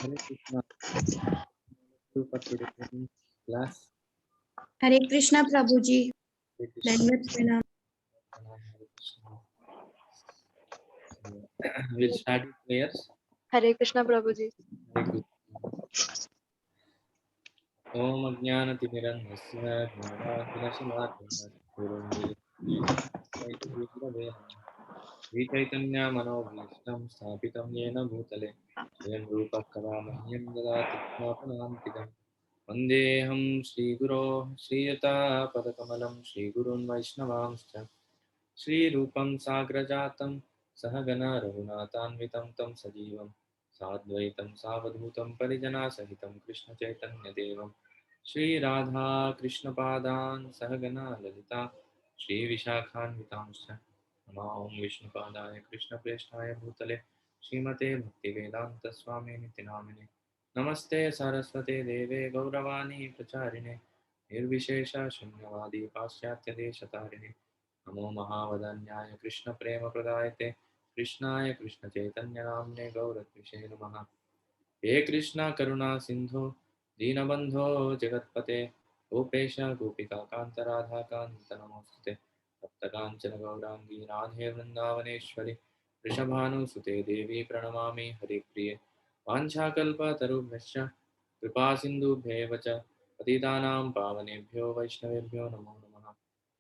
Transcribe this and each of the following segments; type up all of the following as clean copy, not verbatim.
Hare Krishna. For today's class. Hare Krishna Prabhuji. Hare Krishna. Dandavat pranam. Hare Krishna. We'll start with prayers. Hare Krishna Prabhuji. Hare Krishna. Om Ajnanatimirandhasya Jnanakilashalakarundirudaitamyena Vichaitanya Manobhishtam Sthapitam Yena Bhutale Swayam Rupa Kavamahyan Dadati Mapanantikam Vandeham Shri Guru Shri Yata Padakamalam Shri Gurun Vaishnavanscha Shri Rupam Sagrajatam सहगना रघुनाथान्वितं तं सजीवं साद्वैतं सावधूतं परिजनासहितं कृष्णचैतन्यदेवं श्रीराधा कृष्णपादान् सहगना ललिता श्रीविशाखान्वितांश्च नमां विष्णुपादाय कृष्णप्रेष्ठाय भूतले श्रीमते भक्तिवेदान्तस्वामिनिति नामिने नमस्ते सरस्वते देवे गौरवाणी प्रचारिणे निर्विशेष शून्यवादी पाश्चात्यदेशतारिणे नमो महावदन्याय कृष्णप्रेमप्रदायते कृष्णाय कृष्णचैतन्यनाम्ने गौरद्विषे नमः हे कृष्णा करुणा सिंधु दीनबंधो जगत्पते गोपेश गोपिका कांत राधा कांत नमोस्तुते तप्तकांचन गौरांगी राधे वृंदावनेश्वरी वृषभानुसुते देवी प्रणमामि हरिप्रिये वाञ्छाकल्पतरुभ्यश्च कृपा सिन्धुभ्येव च पतितानां पावनेभ्यो वैष्णवेभ्यो नमो नमः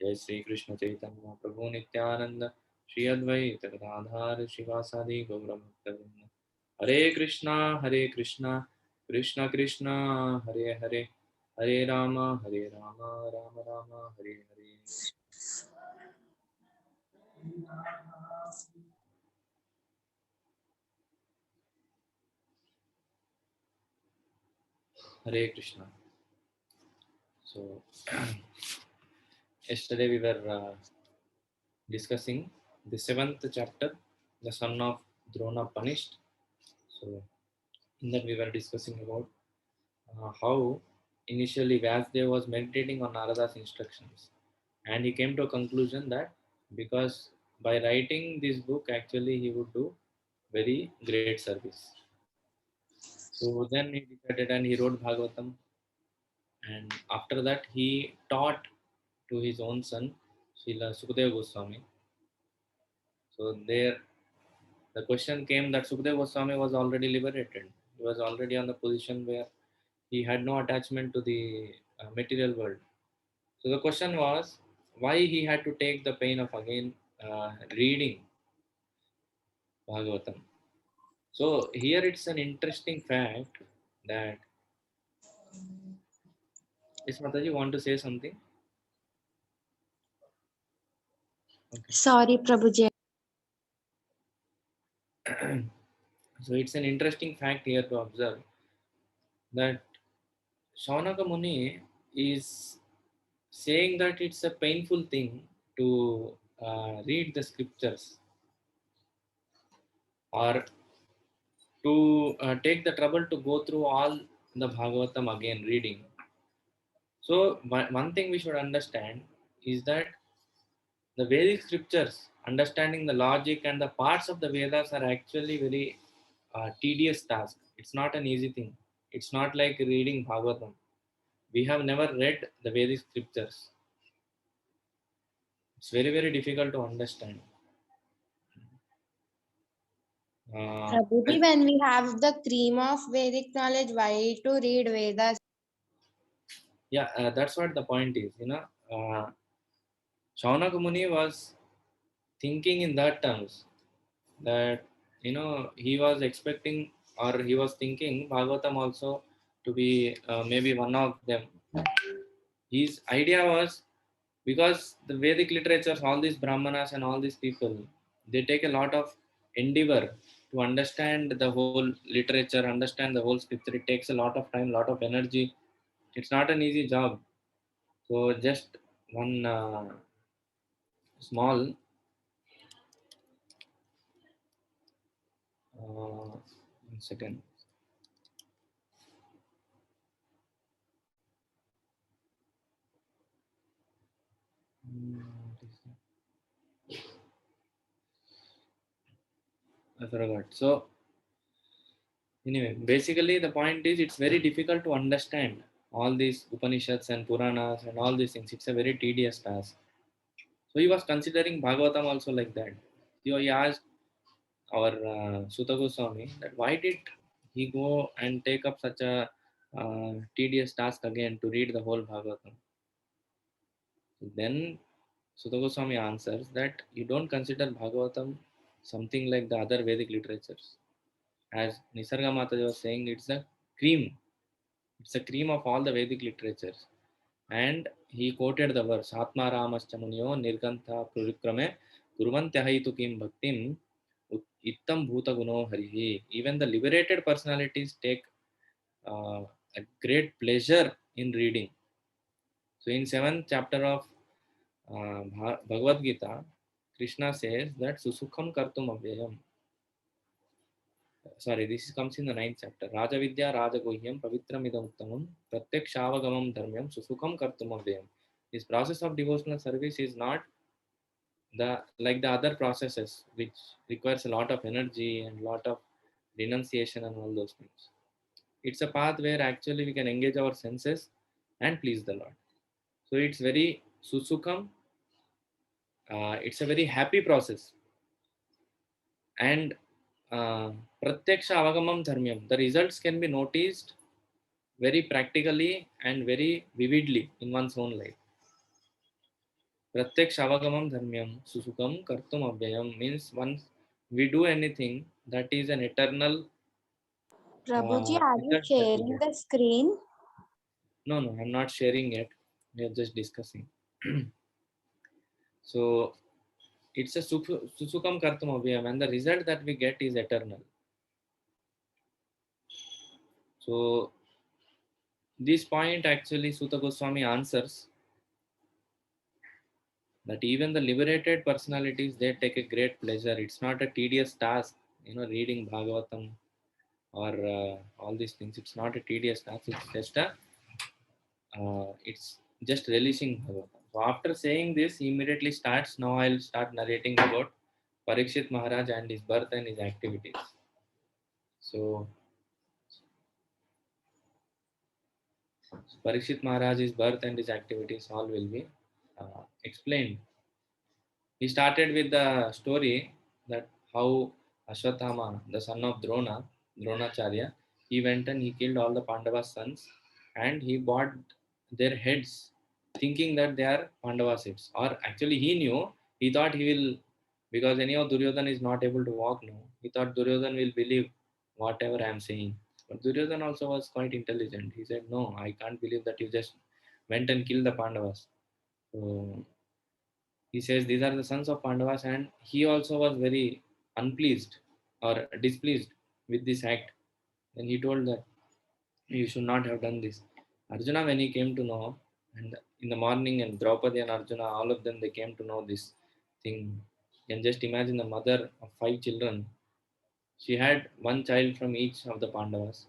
जय श्री कृष्ण चैतन्य प्रभु नित्यानंद श्री अद्वैत गदाधर शिवासादि गौरभक्तवृंद हरे Krishna Krishna Krishna Hare Hare Hare Ram Ram Ram Hare Hare Hare Krishna. So yesterday we were discussing the seventh chapter, the son of Drona punished. So in that we were discussing about how initially Vyasdev was meditating on Narada's instructions, and he came to a conclusion that because by writing this book actually he would do very great service. So then he decided and he wrote Bhagavatam, and after that he taught to his own son Srila Sukadeva Goswami. So there the question came that Sukadeva Goswami was already liberated. He was already on the position where he had no attachment to the material world. So the question was why he had to take the pain of again reading Bhagavatam. So here it's an interesting fact that is Mataji want to say something? Okay. Sorry, Prabhuji. So it's an interesting fact here to observe that Shaunaka Muni is saying that it's a painful thing to read the scriptures or to take the trouble to go through all the Bhagavatam again reading. So one thing we should understand is that the Vedic scriptures, understanding the logic and the parts of the Vedas are actually very tedious task. It's not an easy thing. It's not like reading Bhagavatam. We have never read the Vedic scriptures. It's very, very difficult to understand. Prabhuji, when we have the cream of Vedic knowledge, why to read Vedas? Yeah, that's what the point is. Shaunaka Muni was thinking in that terms that he was expecting or he was thinking Bhagavatam also to be maybe one of them. His idea was because the Vedic literatures, all these Brahmanas and all these people, they take a lot of endeavor to understand the whole literature, understand the whole scripture. It takes a lot of time, lot of energy. It's not an easy job. So just one small one second. What is that? I forgot. So anyway, basically the point is it's very difficult to understand all these Upanishads and Puranas and all these things. It's a very tedious task. So he was considering Bhagavatam also like that. So he asked our Sutta Goswami that why did he go and take up such a tedious task again to read the whole Bhagavatam. Then Sutta Goswami answers that you don't consider Bhagavatam something like the other Vedic literatures. As Nisarga Mataji was saying, it's a cream. It's a cream of all the Vedic literatures. And he quoted the verse, Atma Ramascha Munyo Nirgantha Purikrame Kurvantya Haitu Kim Bhaktim Ittam bhuta guno harihi. Even the liberated personalities take a great pleasure in reading. So in 7th chapter of Bhagavad Gita, Krishna says that susukham kartum avyayam. Sorry, this comes in the 9th chapter. Raja Vidya Raja Guhyam Pavitram Idam Uttamam Pratyakshavagamam Dharmyam Susukham Kartum Avyayam. This process of devotional service is not the like the other processes which requires a lot of energy and lot of renunciation and all those things. It's a path where actually we can engage our senses and please the Lord. So it's very susukham. It's a very happy process. And pratyaksha avagamam dharmyam. The results can be noticed very practically and very vividly in one's own life. Pratyaksha avagamam dharmyam susukam kartum avyayam means once we do anything that is an eternal Prabhuji, are you result that we sharing get. the screen? No, I'm not sharing yet. We are just discussing. So it's a susukam kartum avyayam, and the result that we get is eternal. So this point actually Suta Goswami answers that even the liberated personalities, they take a great pleasure. It's not a tedious task, reading Bhagavatam or all these things. It's not a tedious task. It's just relishing Bhagavatam. So after saying this, he immediately starts. Now I'll start narrating about Parikshit Maharaj and his birth and his activities. So Parikshit Maharaj's birth and his activities all will be explained. He started with the story that how Ashwathama, the son of Dronacharya, he went and he killed all the Pandavas' sons and he bought their heads thinking that they are Pandavas' heads. Or actually he knew, he thought he will, because anyhow Duryodhana is not able to walk now, he thought Duryodhana will believe whatever I am saying. But Duryodhana also was quite intelligent. He said, no, I can't believe that you just went and killed the Pandavas. So he says these are the sons of Pandavas, and he also was very unpleased or displeased with this act. Then he told that you should not have done this. Arjuna, when he came to know, and in the morning, and Draupadi and Arjuna, all of them, they came to know this thing. You can just imagine the mother of 5 children. She had one child from each of the Pandavas,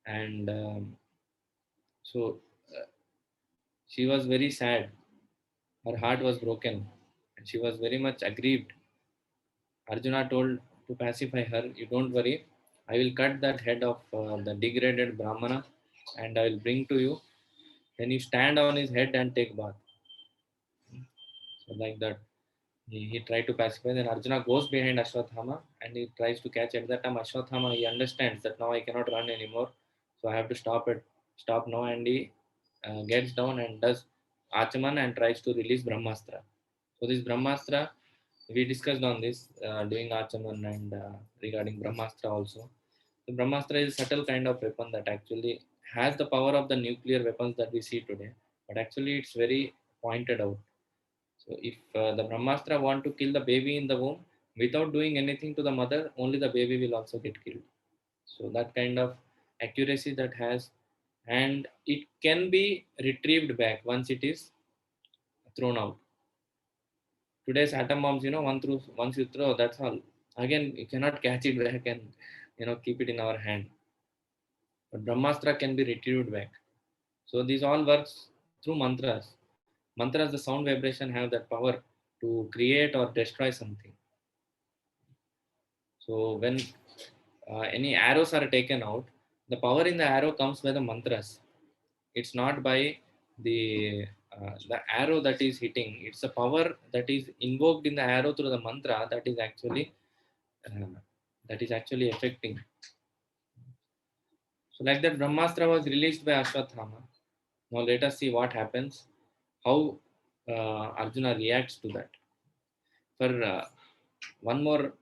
and so uh, she was very sad. Her heart was broken, and she was very much aggrieved. Arjuna told to pacify her, you don't worry, I will cut that head of the degraded Brahmana and I will bring to you. Then you stand on his head and take bath. So like that, he tried to pacify. Then Arjuna goes behind Ashwathama and he tries to catch. At that time, Ashwathama, he understands that now I cannot run anymore. So I have to stop now. And he gets down and does Achaman and tries to release Brahmastra. So this Brahmastra, we discussed on this doing Achaman and regarding Brahmastra also. The Brahmastra is a subtle kind of weapon that actually has the power of the nuclear weapons that we see today, but actually it's very pointed out. So if the Brahmastra want to kill the baby in the womb without doing anything to the mother, only the baby will also get killed. So that kind of accuracy that has, and it can be retrieved back once it is thrown out. Today's atom bombs, once you throw, that's all. Again, you cannot catch it back and keep it in our hand. But Brahmastra can be retrieved back. So these all works through mantras. Mantras, the sound vibration have that power to create or destroy something. So when any arrows are taken out, the power in the arrow comes by the mantras. It's not by the arrow that is hitting. It's the power that is invoked in the arrow through the mantra uh, that is actually affecting. So like that, Brahmastra was released by Ashwathama. Now let us see what happens, how Arjuna reacts to that. For one more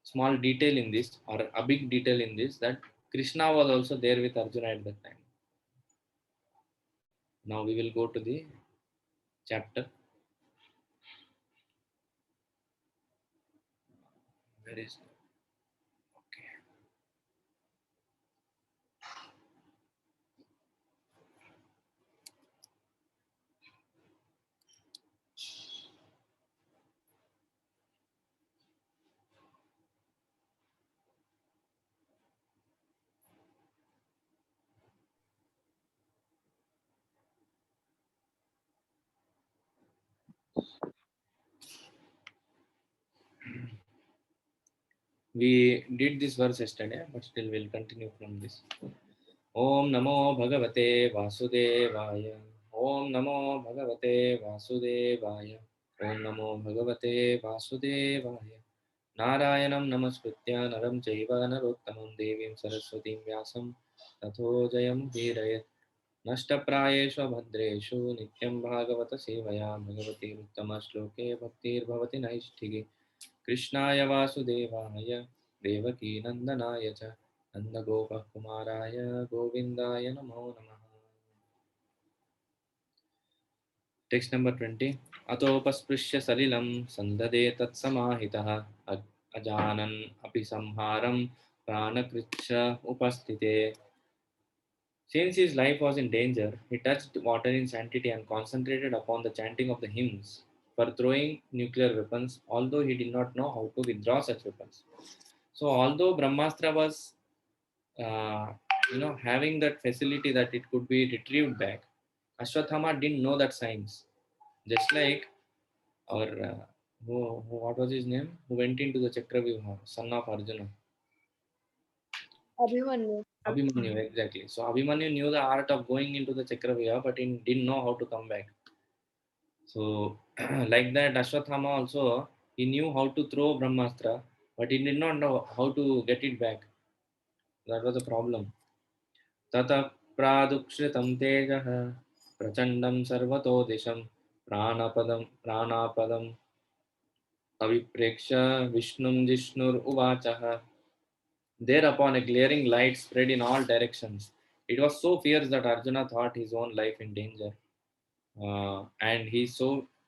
small detail in this, or a big detail in this, that Krishna was also there with Arjuna at that time. Now we will go to the chapter. Where is We did this verse yesterday, but still we'll continue from this. Om Namo Bhagavate Vasudevaya. Om Namo Bhagavate Vasudevaya. Om Namo Bhagavate Vasudevaya. Narayanam Namaskritya Naram Jaiva Narottamam Devim Saraswatim Vyasam Tatho Jayam Virayat. नष्टप्रायेषु भद्रेषु नित्यं भागवत सेवया भगवती उत्तमश्लोके भक्तिर्भवति नैष्ठिके कृष्णाय वासुदेवाय देवकी नन्दनाय च नन्दगोपकुमाराय गोविन्दाय नमो नमः. Text number 20. अतोपस्पृश्य सलिलं सन्ददे तत्समाहितः अजानन् अपि संहारं प्राणकृच्छ उपस्थिते. Since his life was in danger, he touched water in sanctity and concentrated upon the chanting of the hymns for throwing nuclear weapons, although he did not know how to withdraw such weapons. So, although Brahmastra was, having that facility that it could be retrieved back, Ashwathama didn't know that science. Just like our, what was his name? Who went into the Chakravyuha, son of Arjuna. Abhimanyu. Abhimanyu, exactly. So Abhimanyu knew the art of going into the Chakravyuha, but he didn't know how to come back. So, like that, Ashwathama also, he knew how to throw Brahmastra, but he did not know how to get it back. That was a problem. Tata pradukshitam tejaha prachandam sarvato disham pranapadam avipreksha vishnum jishnur uvachaha. Thereupon a glaring light spread in all directions. It was so fierce that Arjuna thought his own life in danger. And he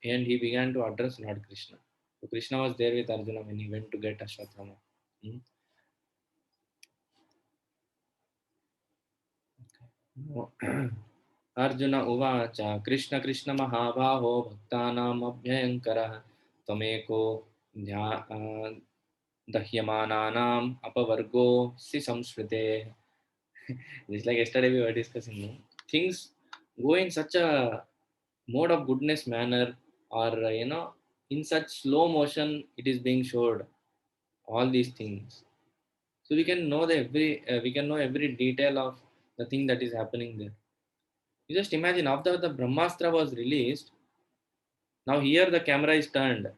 began to address Lord Krishna. So Krishna was there with Arjuna when he went to get Ashwathama. Arjuna uvacha Krishna Krishna Mahabaho Bhaktanam Abhyayankarah Tameko Dahyamananam Apavargo Si Samshrite. Just like yesterday we were discussing, no? Things go in such a mode of goodness manner, or in such slow motion it is being showed, all these things. So we can know every detail of the thing that is happening there. You just imagine, after the Brahmastra was released, now here the camera is turned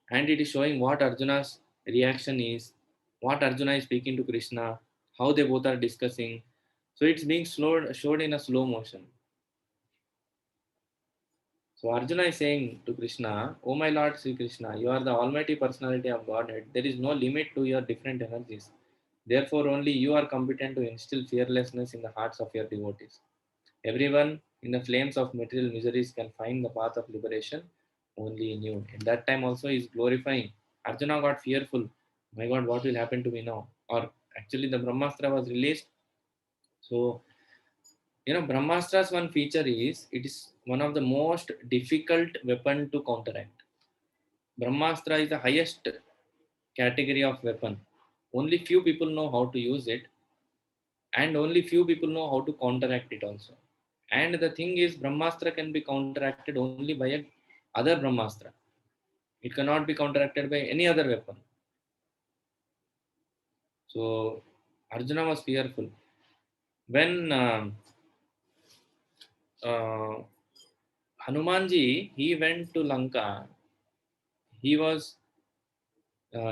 and it is showing what Arjuna's reaction is, what Arjuna is speaking to Krishna, how they both are discussing. So it's being showed in a slow motion. So Arjuna is saying to Krishna, "O my Lord Sri Krishna, you are the Almighty Personality of Godhead. There is no limit to your different energies. Therefore, only you are competent to instill fearlessness in the hearts of your devotees. Everyone in the flames of material miseries can find the path of liberation only in you." In that time also he is glorifying. Arjuna got fearful. My God, what will happen to me now? Or actually the Brahmastra was released. So, Brahmastra's one feature is it is one of the most difficult weapon to counteract. Brahmastra is the highest category of weapon. Only few people know how to use it, and only few people know how to counteract it also. And the thing is, Brahmastra can be counteracted only by a other Brahmastra. It cannot be counteracted by any other weapon. So Arjuna was fearful. When Hanumanji, he went to Lanka, he was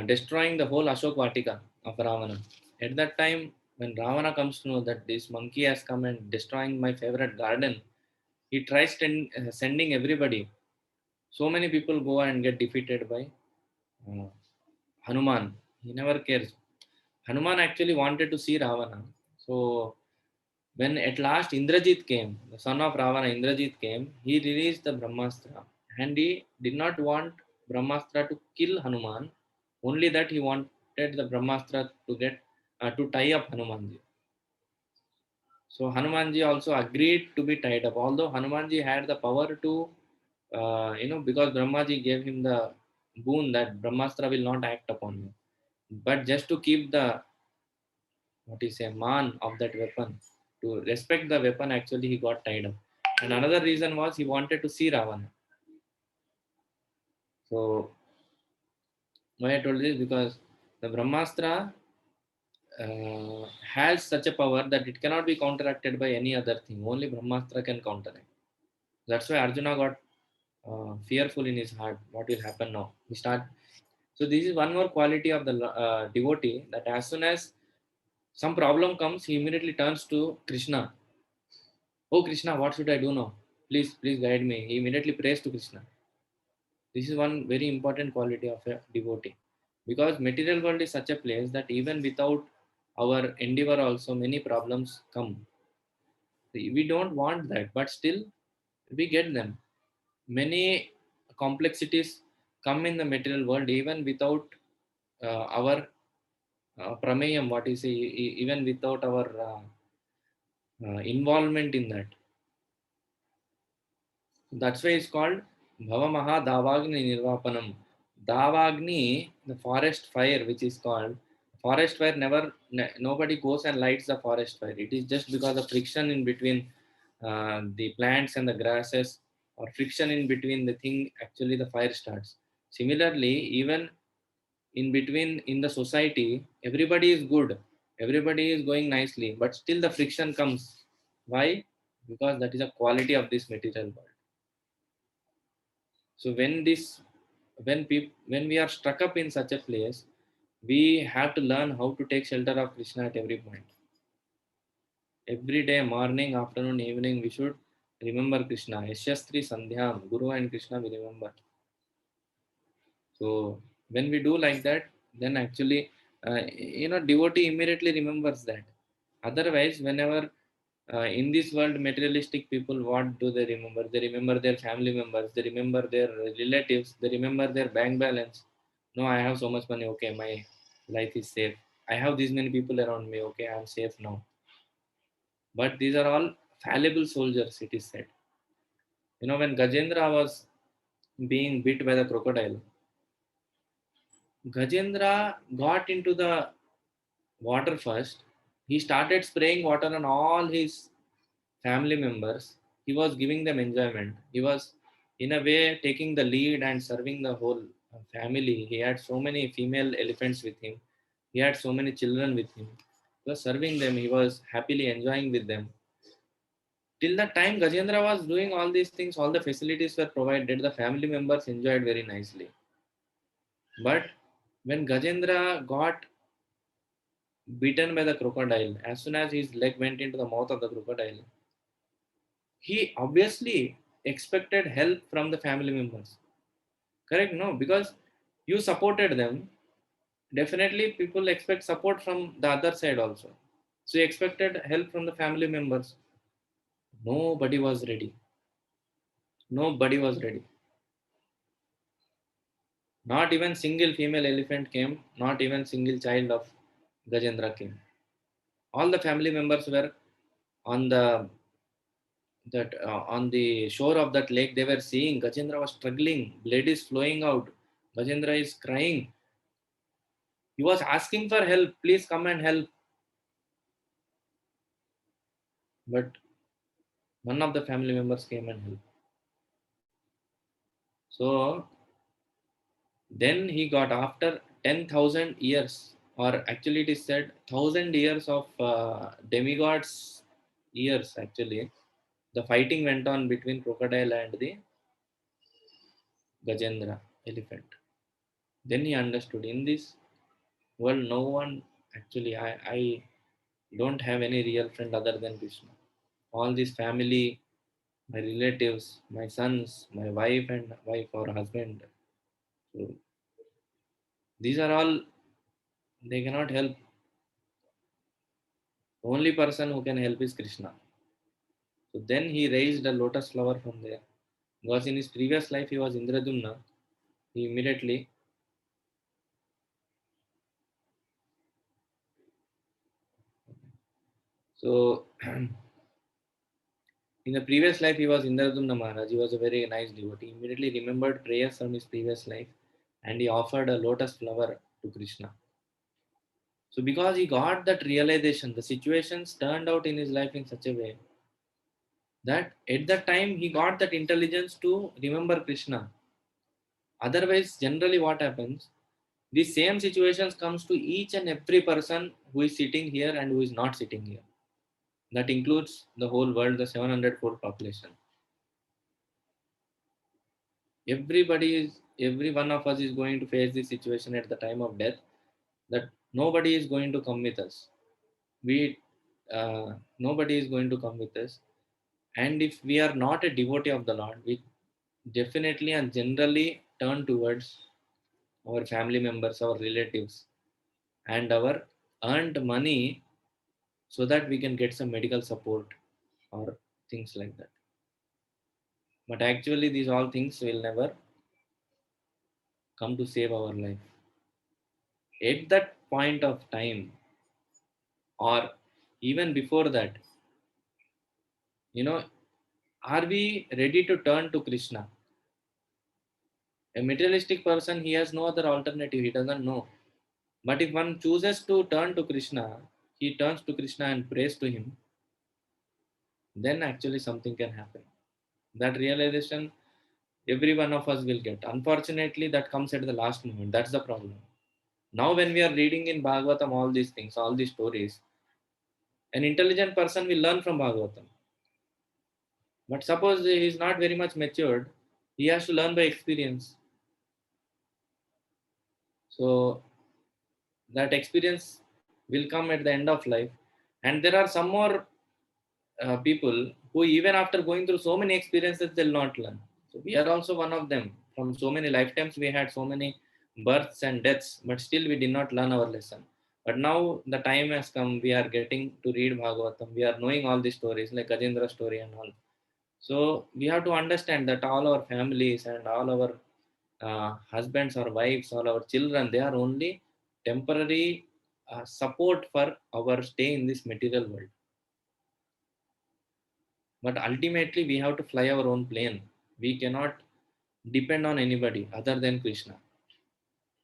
destroying the whole Ashok Vatika of Ravana. At that time, when Ravana comes to know that this monkey has come and destroying my favorite garden, he tries sending everybody. So many people go and get defeated by Hanuman. He never cares. Hanuman actually wanted to see Ravana. So when at last Indrajit came, the son of Ravana, Indrajit came, he released the Brahmastra. And he did not want Brahmastra to kill Hanuman, only that he wanted the Brahmastra to get to tie up Hanumanji. So Hanumanji also agreed to be tied up, although Hanumanji had the power to, because Brahmaji gave him the boon that Brahmastra will not act upon you. But just to keep the, what is a man of that weapon, to respect the weapon, actually he got tied up. And another reason was he wanted to see Ravana. So why I told this, because The Brahmastra has such a power that it cannot be counteracted by any other thing. Only Brahmastra can counteract. That's why Arjuna got fearful in his heart. What will happen now? He start. So this is one more quality of the devotee, that as soon as some problem comes, he immediately turns to Krishna. Oh Krishna, what should I do now? Please, please guide me. He immediately prays to Krishna. This is one very important quality of a devotee, because material world is such a place that even without our endeavor also many problems come. We don't want that, but still we get them. Many complexities come in the material world even without our prameyam, what is even without our involvement in that. That's why it's called Bhavamaha Davagni Nirvapanam. Davagni, the forest fire, which is called forest fire, nobody goes and lights the forest fire. It is just because of friction in between the plants and the grasses, or friction in between the thing, actually the fire starts. Similarly, even in between in the society, everybody is good, everybody is going nicely, but still the friction comes. Why? Because that is a quality of this material world. So when we are stuck up in such a place, we have to learn how to take shelter of Krishna at every point. Every day, morning, afternoon, evening, we should remember Krishna. Yashastri Sandhyam, Guru and Krishna we remember. So when we do like that, then actually, devotee immediately remembers that. Otherwise, whenever in this world, materialistic people, what do they remember? They remember their family members, they remember their relatives, they remember their bank balance. No, I have so much money. Okay, my life is safe. I have these many people around me. Okay, I'm safe now. But these are all fallible soldiers, it is said. When Gajendra was being bit by the crocodile, Gajendra got into the water first. He started spraying water on all his family members. He was giving them enjoyment. He was, in a way, taking the lead and serving the whole family. He had so many female elephants with him. He had so many children with him. He was serving them. He was happily enjoying with them. Till the time Gajendra was doing all these things, all the facilities were provided. The family members enjoyed very nicely. But when Gajendra got bitten by the crocodile, as soon as his leg went into the mouth of the crocodile, he obviously expected help from the family members. Correct? No, because you supported them. Definitely, people expect support from the other side also. So he expected help from the family members. Nobody was ready. Nobody was ready. Not even single female elephant came. Not even single child of Gajendra came. All the family members were on the shore of that lake. They were seeing Gajendra was struggling. Blood is flowing out. Gajendra is crying. He was asking for help. Please come and help. But none of the family members came and helped. So then he got, after 10,000 years, or actually it is said 1,000 years of demigods years, actually, the fighting went on between crocodile and the Gajendra elephant. Then he understood, in this world, no one, actually, I don't have any real friend other than Krishna. All this family, my relatives, my sons, my wife or husband. So these are all, they cannot help. The only person who can help is Krishna. So then he raised a lotus flower from there. Because in his previous life he was Indradumna. He immediately, so in the previous life he was Indradumna Maharaj. He was a very nice devotee. He immediately remembered prayers from his previous life and he offered a lotus flower to Krishna. So because he got that realization, the situations turned out in his life in such a way that at that time he got that intelligence to remember Krishna. Otherwise, generally what happens? The same situations comes to each and every person who is sitting here and who is not sitting here. That includes the whole world, the 700 crore population. Every one of us is going to face this situation at the time of death, that nobody is going to come with us. Nobody is going to come with us. And if we are not a devotee of the Lord, we definitely and generally turn towards our family members, our relatives, and our earned money so that we can get some medical support or things like that. But actually, these all things will never come to save our life. At that point of time, or even before that, you know, are we ready to turn to Krishna? A materialistic person, he has no other alternative, he doesn't know. But if one chooses to turn to Krishna, he turns to Krishna and prays to him, then actually something can happen. That realization every one of us will get. Unfortunately, that comes at the last moment. That's the problem. Now, when we are reading in Bhagavatam all these things, all these stories, an intelligent person will learn from Bhagavatam. But suppose he is not very much matured, he has to learn by experience. So that experience will come at the end of life. And there are some more people who, even after going through so many experiences, they'll not learn. So we are also one of them. From so many lifetimes, we had so many births and deaths, but still we did not learn our lesson. But now the time has come, we are getting to read Bhagavatam. We are knowing all these stories, like Gajendra story and all. So we have to understand that all our families and all our husbands or wives or our children, they are only temporary support for our stay in this material world. But ultimately, we have to fly our own plane. We cannot depend on anybody other than Krishna.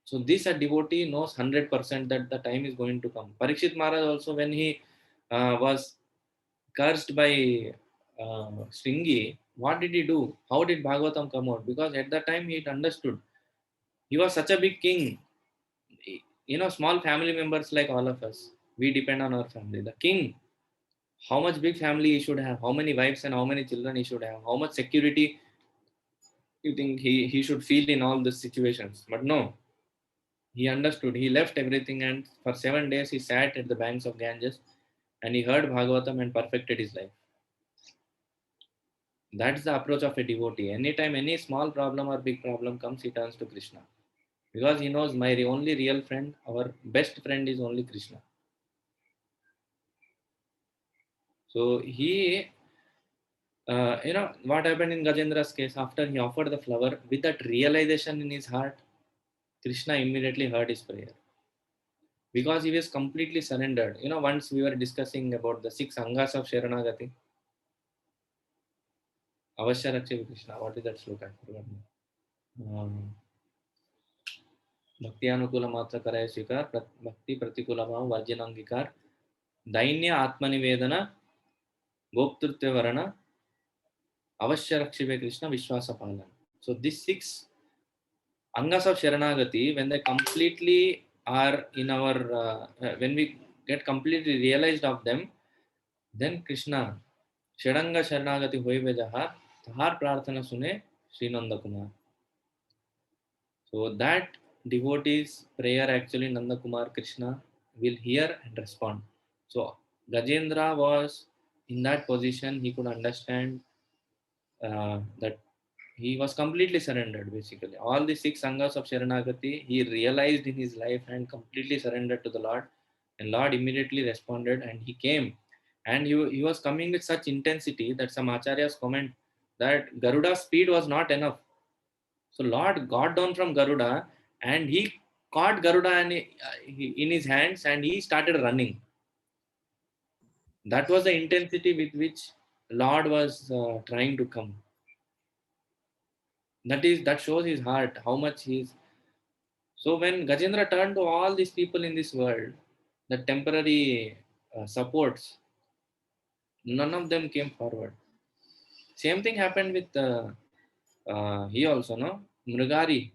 So this a devotee knows 100% that the time is going to come. Parikshit Maharaj also, when he was cursed by Shringi, what did he do? How did Bhagavatam come out? Because at that time he understood. He was such a big king. You know, small family members like all of us, we depend on our family. The king, how much big family he should have, how many wives and how many children he should have, how much security you think he should feel in all these situations. But no, he understood. He left everything, and for 7 days he sat at the banks of Ganges and he heard Bhagavatam and perfected his life. That's the approach of a devotee. Anytime any small problem or big problem comes, he turns to Krishna. Because he knows my only real friend, our best friend is only Krishna. So he, what happened in Gajendra's case, after he offered the flower, with that realization in his heart, Krishna immediately heard his prayer. Because he was completely surrendered. You know, once we were discussing about the 6 angas of Sharanagati. Avashya Raksha Krishna. What is that sloka? I forgot. Bhakti Anukula Matra Karaya Svikar, Bhakti Pratikula Bhav Vajyanangikar, Dainya Atmanivedana, Goptrutya Varana, Avashya Raksha Krishna, Vishwasa Palan. So these 6 angas of Sharanagati, when they completely are in our, when we get completely realized of them, then Krishna, Shadanga Sharanagati Hoive Jaha, Tahar Prarthana Sune, Sri Nanda Kumar. So that devotee's prayer actually Nanda Kumar Krishna will hear and respond. So Gajendra was in that position, he could understand that he was completely surrendered basically. All the 6 sanghas of Sharanagati, he realized in his life and completely surrendered to the Lord. And Lord immediately responded and he came. And he was coming with such intensity that some acharyas comment that Garuda's speed was not enough. So Lord got down from Garuda and he caught Garuda in his hands and he started running. That was the intensity with which Lord was trying to come. That shows his heart, how much he's. So when Gajendra turned to all these people in this world, the temporary supports, none of them came forward. Same thing happened with he also, no? Mrigari.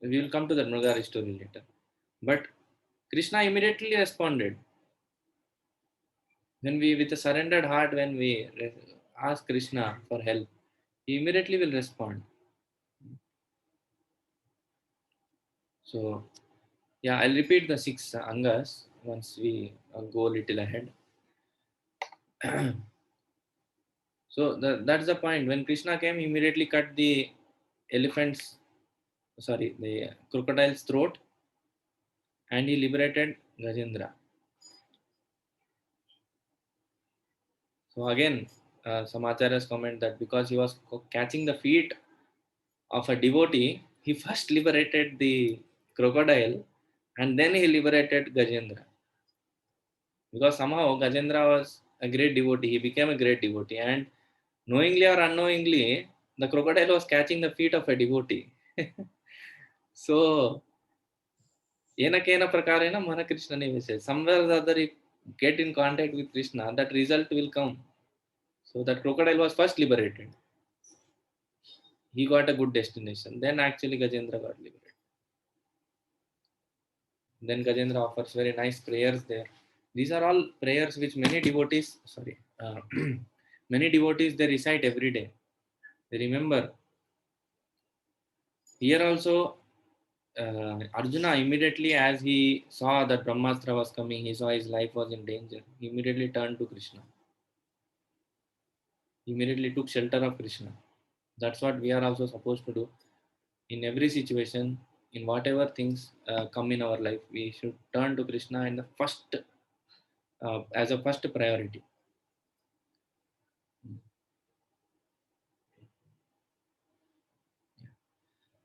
We will come to the Mrugari story later. But Krishna immediately responded. When we, with a surrendered heart, when we ask Krishna for help, he immediately will respond. So, yeah, I'll repeat the 6 angas once we go a little ahead. So that's the point. When Krishna came, he immediately cut the the crocodile's throat, and he liberated Gajendra. So again, some acharyas comment that because he was catching the feet of a devotee, he first liberated the crocodile, and then he liberated Gajendra. Because somehow Gajendra was a great devotee, he became a great devotee, and knowingly or unknowingly, the crocodile was catching the feet of a devotee. So, Yenakena prakarena mana Krishna nivese. Somewhere or the other, if get in contact with Krishna, that result will come. So that crocodile was first liberated. He got a good destination. Then actually Gajendra got liberated. Then Gajendra offers very nice prayers there. These are all prayers which many devotees, many devotees they recite every day. They remember. Here also, Arjuna immediately as he saw that Brahmastra was coming, he saw his life was in danger. He immediately turned to Krishna. He immediately took shelter of Krishna. That's what we are also supposed to do. In every situation, in whatever things come in our life, we should turn to Krishna in the first, as a first priority.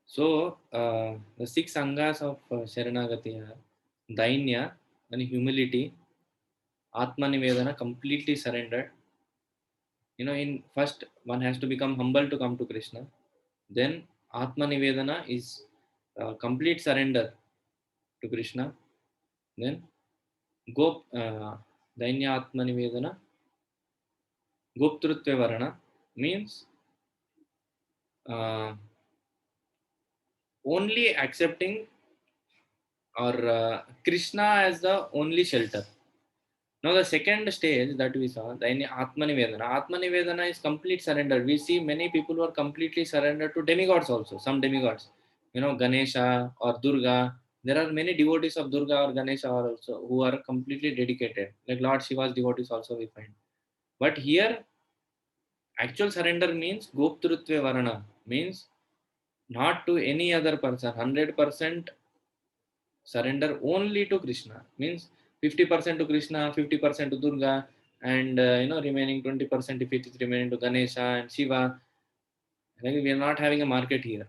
So, the 6 angas of Sharanagati are Dainya and humility, Atma Nivedana, completely surrendered. In first, one has to become humble to come to Krishna. Then, Atma Nivedana is complete surrender to Krishna. Then, Dainya Atma Nivedana, Goptrutva Varana means only accepting or Krishna as the only shelter. Now the second stage that we saw, the Atma Nivedana. Atma Nivedana is complete surrender. We see many people who are completely surrendered to demigods also. Some demigods, Ganesha or Durga. There are many devotees of Durga or Ganesha also who are completely dedicated. Like Lord Shiva's devotees also we find. But here, actual surrender means Goptrutve Varana, means not to any other person. 100% surrender only to Krishna. Means 50% to Krishna, 50% to Durga, and remaining 20% if it is remaining to Ganesha and Shiva. Like we are not having a market here.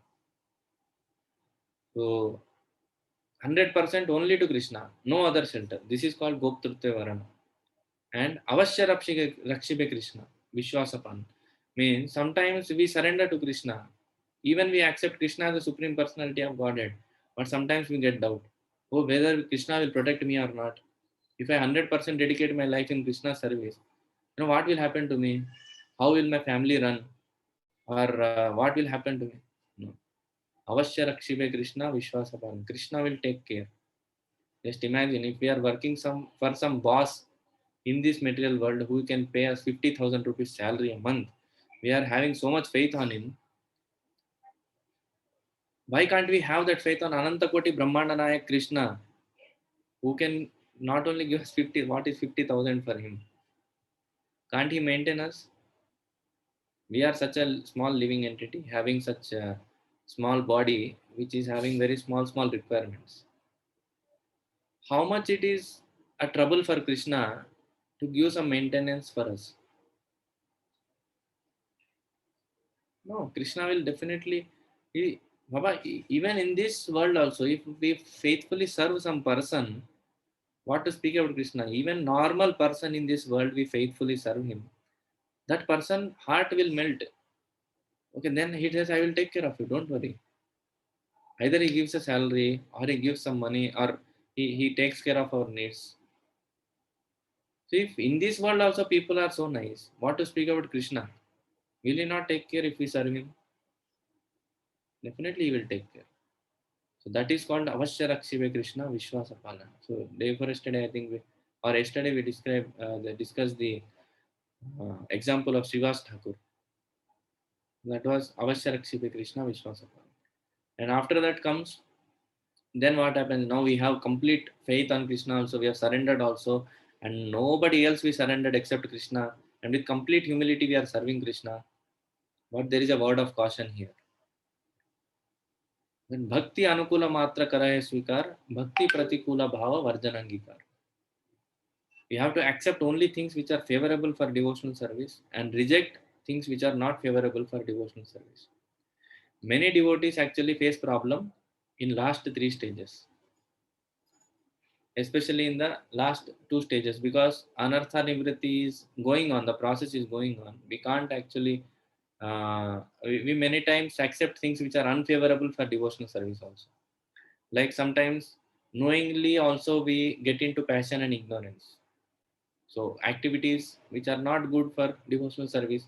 So 100% only to Krishna, no other center. This is called Goptrutve Varana. And Avashya Rakshibe Krishna, Vishwasapan. Means sometimes we surrender to Krishna. Even we accept Krishna as the Supreme Personality of Godhead. But sometimes we get doubt. Oh, whether Krishna will protect me or not. If I 100% dedicate my life in Krishna's service, what will happen to me? How will my family run? Or what will happen to me? No. Avashya Rakshibe Krishna Vishwasapan. Krishna will take care. Just imagine if we are working for some boss in this material world who can pay us 50,000 rupees salary a month. We are having so much faith on him. Why can't we have that faith on Anantakoti Brahmanda Nayak Krishna, who can not only give us 50, what is 50,000 for him? Can't he maintain us? We are such a small living entity, having such a small body, which is having very small requirements. How much it is a trouble for Krishna to give some maintenance for us? No, Krishna will definitely. Baba, even in this world also, if we faithfully serve some person, what to speak about Krishna? Even normal person in this world, we faithfully serve him. That person heart will melt. Okay, then he says, I will take care of you. Don't worry. Either he gives a salary or he gives some money or he takes care of our needs. So if in this world also people are so nice, what to speak about Krishna? Will he not take care if we serve him? Definitely he will take care. So that is called Avashya Rakshive Krishna Vishwasapala. So day before yesterday, I think or yesterday we discussed the example of Srivas Thakur. That was Avashya Rakshive Krishna Vishwasapala. And after that comes, then what happens? Now we have complete faith on Krishna also, we have surrendered also, and nobody else we surrendered except Krishna. And with complete humility we are serving Krishna. But there is a word of caution here. When bhakti anukula matra karaye svikar, bhakti pratikula bhava varjanangikar. We have to accept only things which are favorable for devotional service and reject things which are not favorable for devotional service. Many devotees actually face problem in last 3 stages, especially in the last 2 stages, because anartha nivritti is going on, the process is going on. We can't actually, we many times accept things which are unfavorable for devotional service also. Like sometimes knowingly also we get into passion and ignorance. So activities which are not good for devotional service,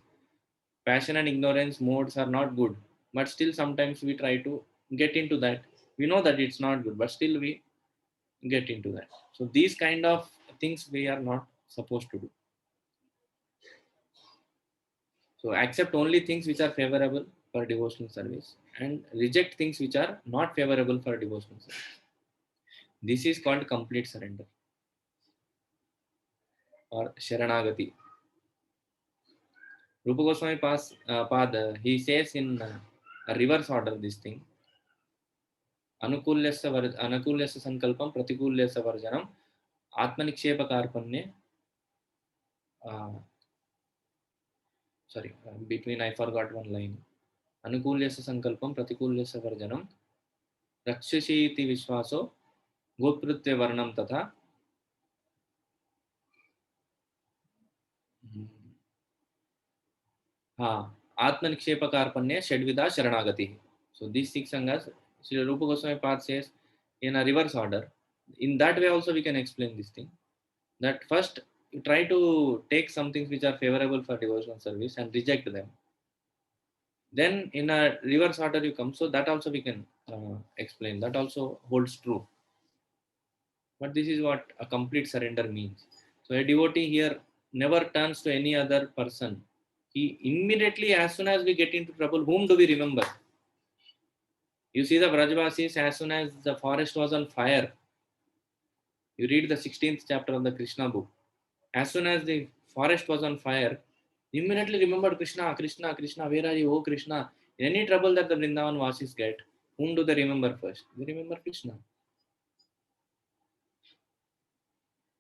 passion and ignorance modes are not good, but still sometimes we try to get into that. We know that it's not good, but still we get into that. So these kind of things we are not supposed to do. So accept only things which are favorable for devotional service and reject things which are not favorable for devotional service. This is called complete surrender or Sharanagati. Rupa Goswami Pad, he says in a reverse order this thing. Anukulyasya sankalpam pratikulyasya varjanam atmanikshepa karpanye. Between I forgot one line. Anukulyasya sankalpam pratikulyasya varjanam rakshashiti vishwaso gopritya varnam tatha. Atmanikshepa karpanye shedvida sharanagati. So these 6 sangas, Sri Rupa Goswami Pad says in a reverse order. In that way also we can explain this thing. That first you try to take some things which are favorable for devotional service and reject them. Then in a reverse order you come. So that also we can explain. That also holds true. But this is what a complete surrender means. So a devotee here never turns to any other person. He immediately, as soon as we get into trouble, whom do we remember? You see the Vrajavasis, as soon as the forest was on fire, you read the 16th chapter of the Krishna book. As soon as the forest was on fire, immediately remembered Krishna, Krishna, Krishna, where are you? Oh Krishna. Any trouble that the Vrindavan Vasis get, whom do they remember first? They remember Krishna.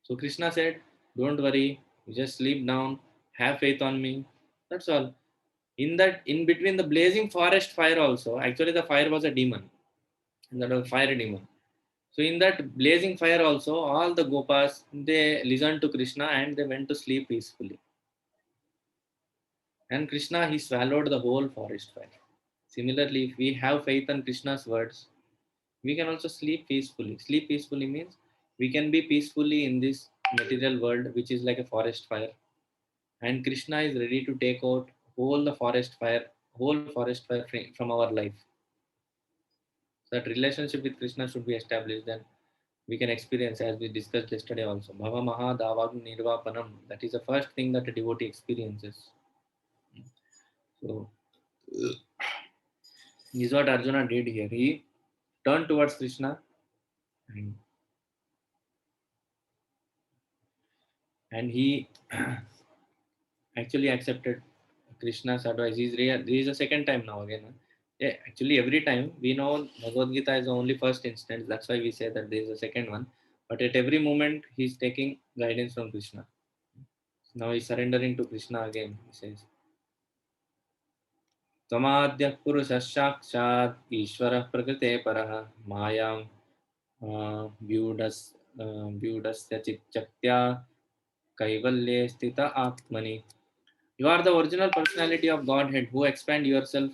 So Krishna said, don't worry, you just sleep down, have faith on me. That's all. In between the blazing forest fire also, actually the fire was a demon. And that was a fire demon. So in that blazing fire also, all the Gopas, they listened to Krishna and they went to sleep peacefully. And Krishna, he swallowed the whole forest fire. Similarly, if we have faith on Krishna's words, we can also sleep peacefully. Sleep peacefully means we can be peacefully in this material world, which is like a forest fire. And Krishna is ready to take out whole forest fire from our life. So that relationship with Krishna should be established. Then we can experience, as we discussed yesterday also, Bhava Maha Davagni Nirvapanam. That is the first thing that a devotee experiences. So this is what Arjuna did here. He turned towards Krishna and he actually accepted Krishna's advice. This is the second time now again. Yeah, actually every time we know Bhagavad Gita is the only first instance. That's why we say that there is a second one. But at every moment he's taking guidance from Krishna. Now he's surrendering to Krishna again. He says, Tamadyah Purusha Sakshat Ishvara Prakrite Paraha Mayam Vyudasya Chitchaktya Kaivalye Stita Atmani. You are the original personality of Godhead who expand yourself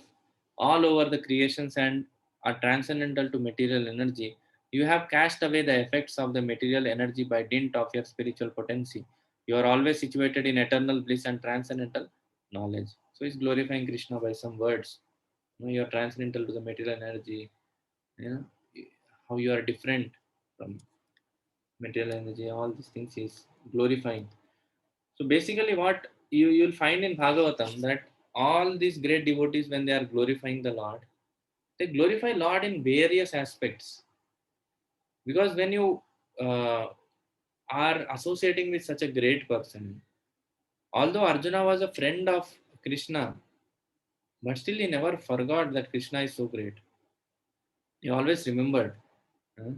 all over the creations and are transcendental to material energy. You have cast away the effects of the material energy by dint of your spiritual potency. You are always situated in eternal bliss and transcendental knowledge. So he's glorifying Krishna by some words. You are transcendental to the material energy. You know, how you are different from material energy, all these things is glorifying. So basically what you'll find in Bhagavatam, that all these great devotees, when they are glorifying the Lord, they glorify Lord in various aspects. Because when you uh, are associating with such a great person, although Arjuna was a friend of Krishna, but still he never forgot that Krishna is so great. He always remembered. uh,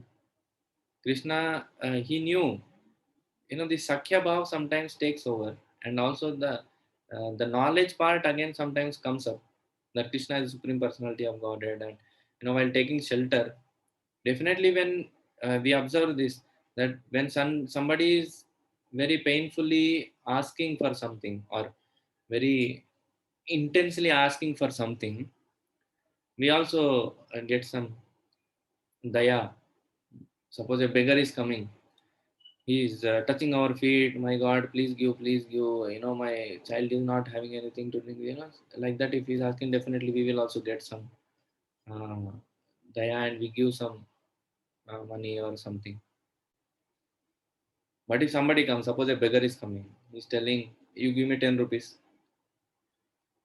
Krishna, he knew, the Sakhya Bhav sometimes takes over, and also the knowledge part again sometimes comes up, that Krishna is the Supreme Personality of Godhead. And while taking shelter, definitely when we observe this, that when somebody is very painfully asking for something, or very intensely asking for something, we also get some daya. Suppose a beggar is coming, he is touching our feet. My God, please give, please give. My child is not having anything to drink. Like that. If he's asking, definitely we will also get some uh, daya, and we give some money or something. But if somebody comes, suppose a beggar is coming, he's telling, "You give me 10 rupees,"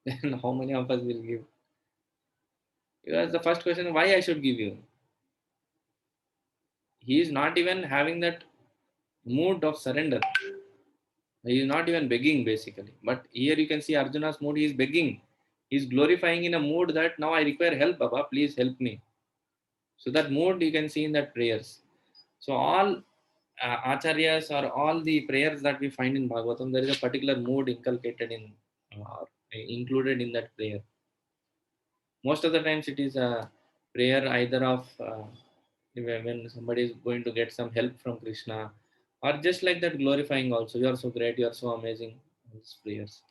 then how many of us will give? Because the first question, why I should give you? He is not even having that mood of surrender. He is not even begging basically. But here you can see Arjuna's mood. He is begging. He is glorifying in a mood that now I require help, Baba. Please help me. So that mood you can see in that prayers. So all acharyas, or all the prayers that we find in Bhagavatam, there is a particular mood inculcated in, included in that prayer. Most of the times it is a prayer either of when somebody is going to get some help from Krishna, or just like that glorifying also. You are so great. You are so amazing. These prayers.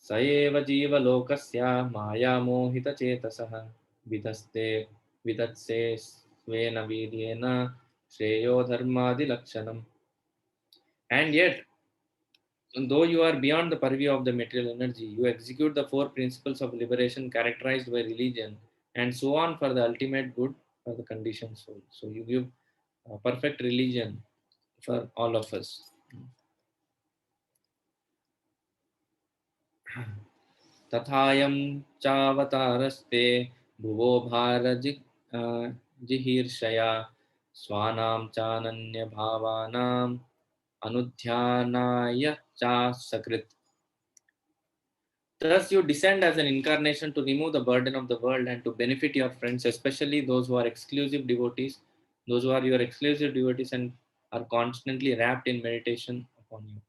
स एव जीवलोकस्य मायामोहितचेतसः विधस्ते विधत्से स्वेन वीर्येण श्रेयो धर्मादिलक्षणम्. And yet, though you are beyond the purview of the material energy, you execute the four principles of liberation characterized by religion, and so on, for the ultimate good for the conditioned soul. So you give perfect religion for all of us. तथायं चावतारस्ते भुवो जिहीर्षया स्वानां चानन्यभावानाम् अनुध्यानाय चा सकृत्. Thus you descend as an incarnation to remove the burden of the world and to benefit your friends, especially those who are exclusive devotees, those who are your exclusive devotees and are constantly wrapped in meditation upon you.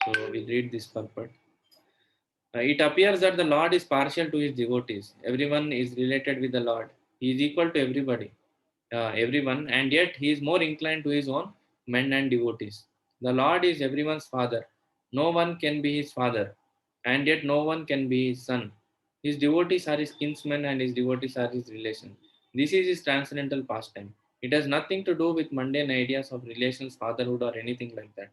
So we read this purport. It appears that the Lord is partial to his devotees. Everyone is related with the Lord. He is equal to everyone, and yet he is more inclined to his own men and devotees. The Lord is everyone's father. No one can be his father, and yet no one can be his son. His devotees are his kinsmen, and his devotees are his relations. This is his transcendental pastime. It has nothing to do with mundane ideas of relations, fatherhood, or anything like that.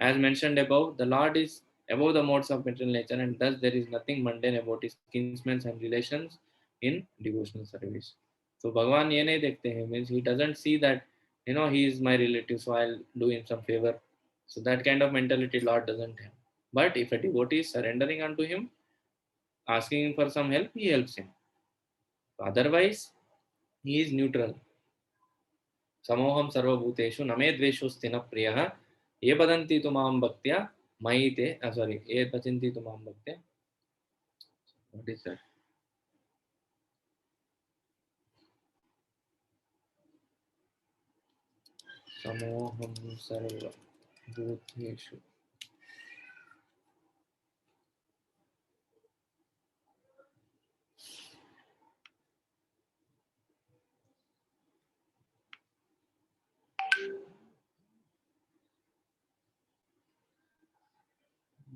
As mentioned above, the Lord is above the modes of material nature, and thus there is nothing mundane about his kinsmen and relations in devotional service. So Bhagavan ye nahi dekhte hain, means he doesn't see that he is my relative, so I'll do him some favor. So that kind of mentality Lord doesn't have. But if a devotee is surrendering unto him, asking him for some help, he helps him. Otherwise, he is neutral. समोहम सर्वभूतेषु न मे द्वेषोऽस्ति न प्रियः ये वदन्ति तु मां भक्त्या मयि ते sorry ये भजन्ति तु मां भक्त्या. What is that? समोहम सर्वभूतेषु.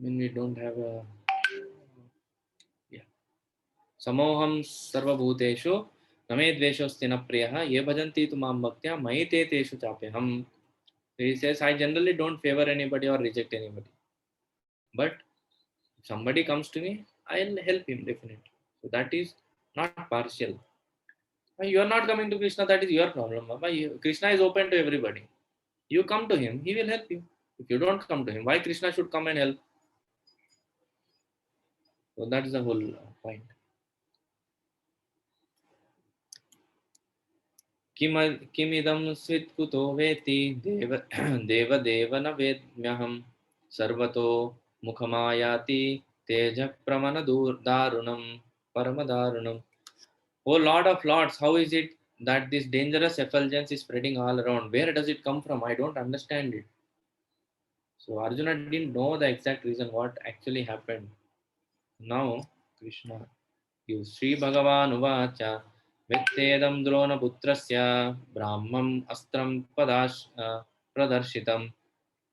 When we don't have a समोहम सर्वभूतेषु न मे द्वेषोऽस्ति न प्रियः ये भजन्ति तु मां भक्त्या मयि ते तेषु चाप्यहम्. He says, I generally don't favor anybody or reject anybody. But if somebody comes to me, I'll help him definitely. So that is not partial. You are not coming to Krishna, that is your problem. Baba. Krishna is open to everybody. You come to him, he will help you. If you don't come to him, why Krishna should come and help? So that is the whole point. किमिदं स्वित्कुतो वेति देव देवदेव न वेद्म्यहं सर्वतो मुखमायाति तेजः दारुणं परमदारुणम्. Oh Lord of Lords, how is it that this dangerous effulgence is spreading all around? Where does it come from? I don't understand it. So Arjuna didn't know the exact reason what actually happened. Now Krishna gives Sri Bhagavan Uvacha Vittedam Dronaputrasya Brahmam Astram Pradarshitam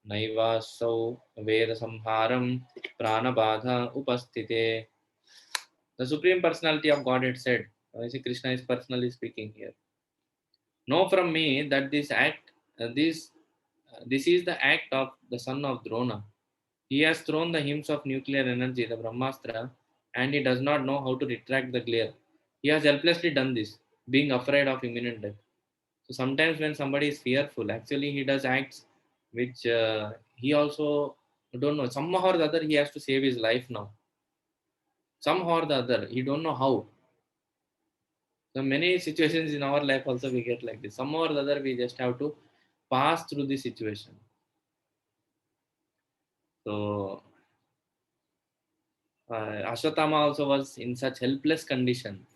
Naivasau Veda Samharam Pranabadha Upasthite. The Supreme Personality of Godhead said, I see Krishna is personally speaking here. Know from me that this is the act of the son of Drona. He has thrown the hymns of nuclear energy, the Brahmastra, and he does not know how to retract the glare. He has helplessly done this, being afraid of imminent death. So sometimes when somebody is fearful, actually he does acts which he also don't know. Somehow or the other, he has to save his life now. Somehow or the other, he don't know how. So many situations in our life also we get like this. Somehow or the other, we just have to pass through the situation. So Ashwatthama also was in such helpless condition.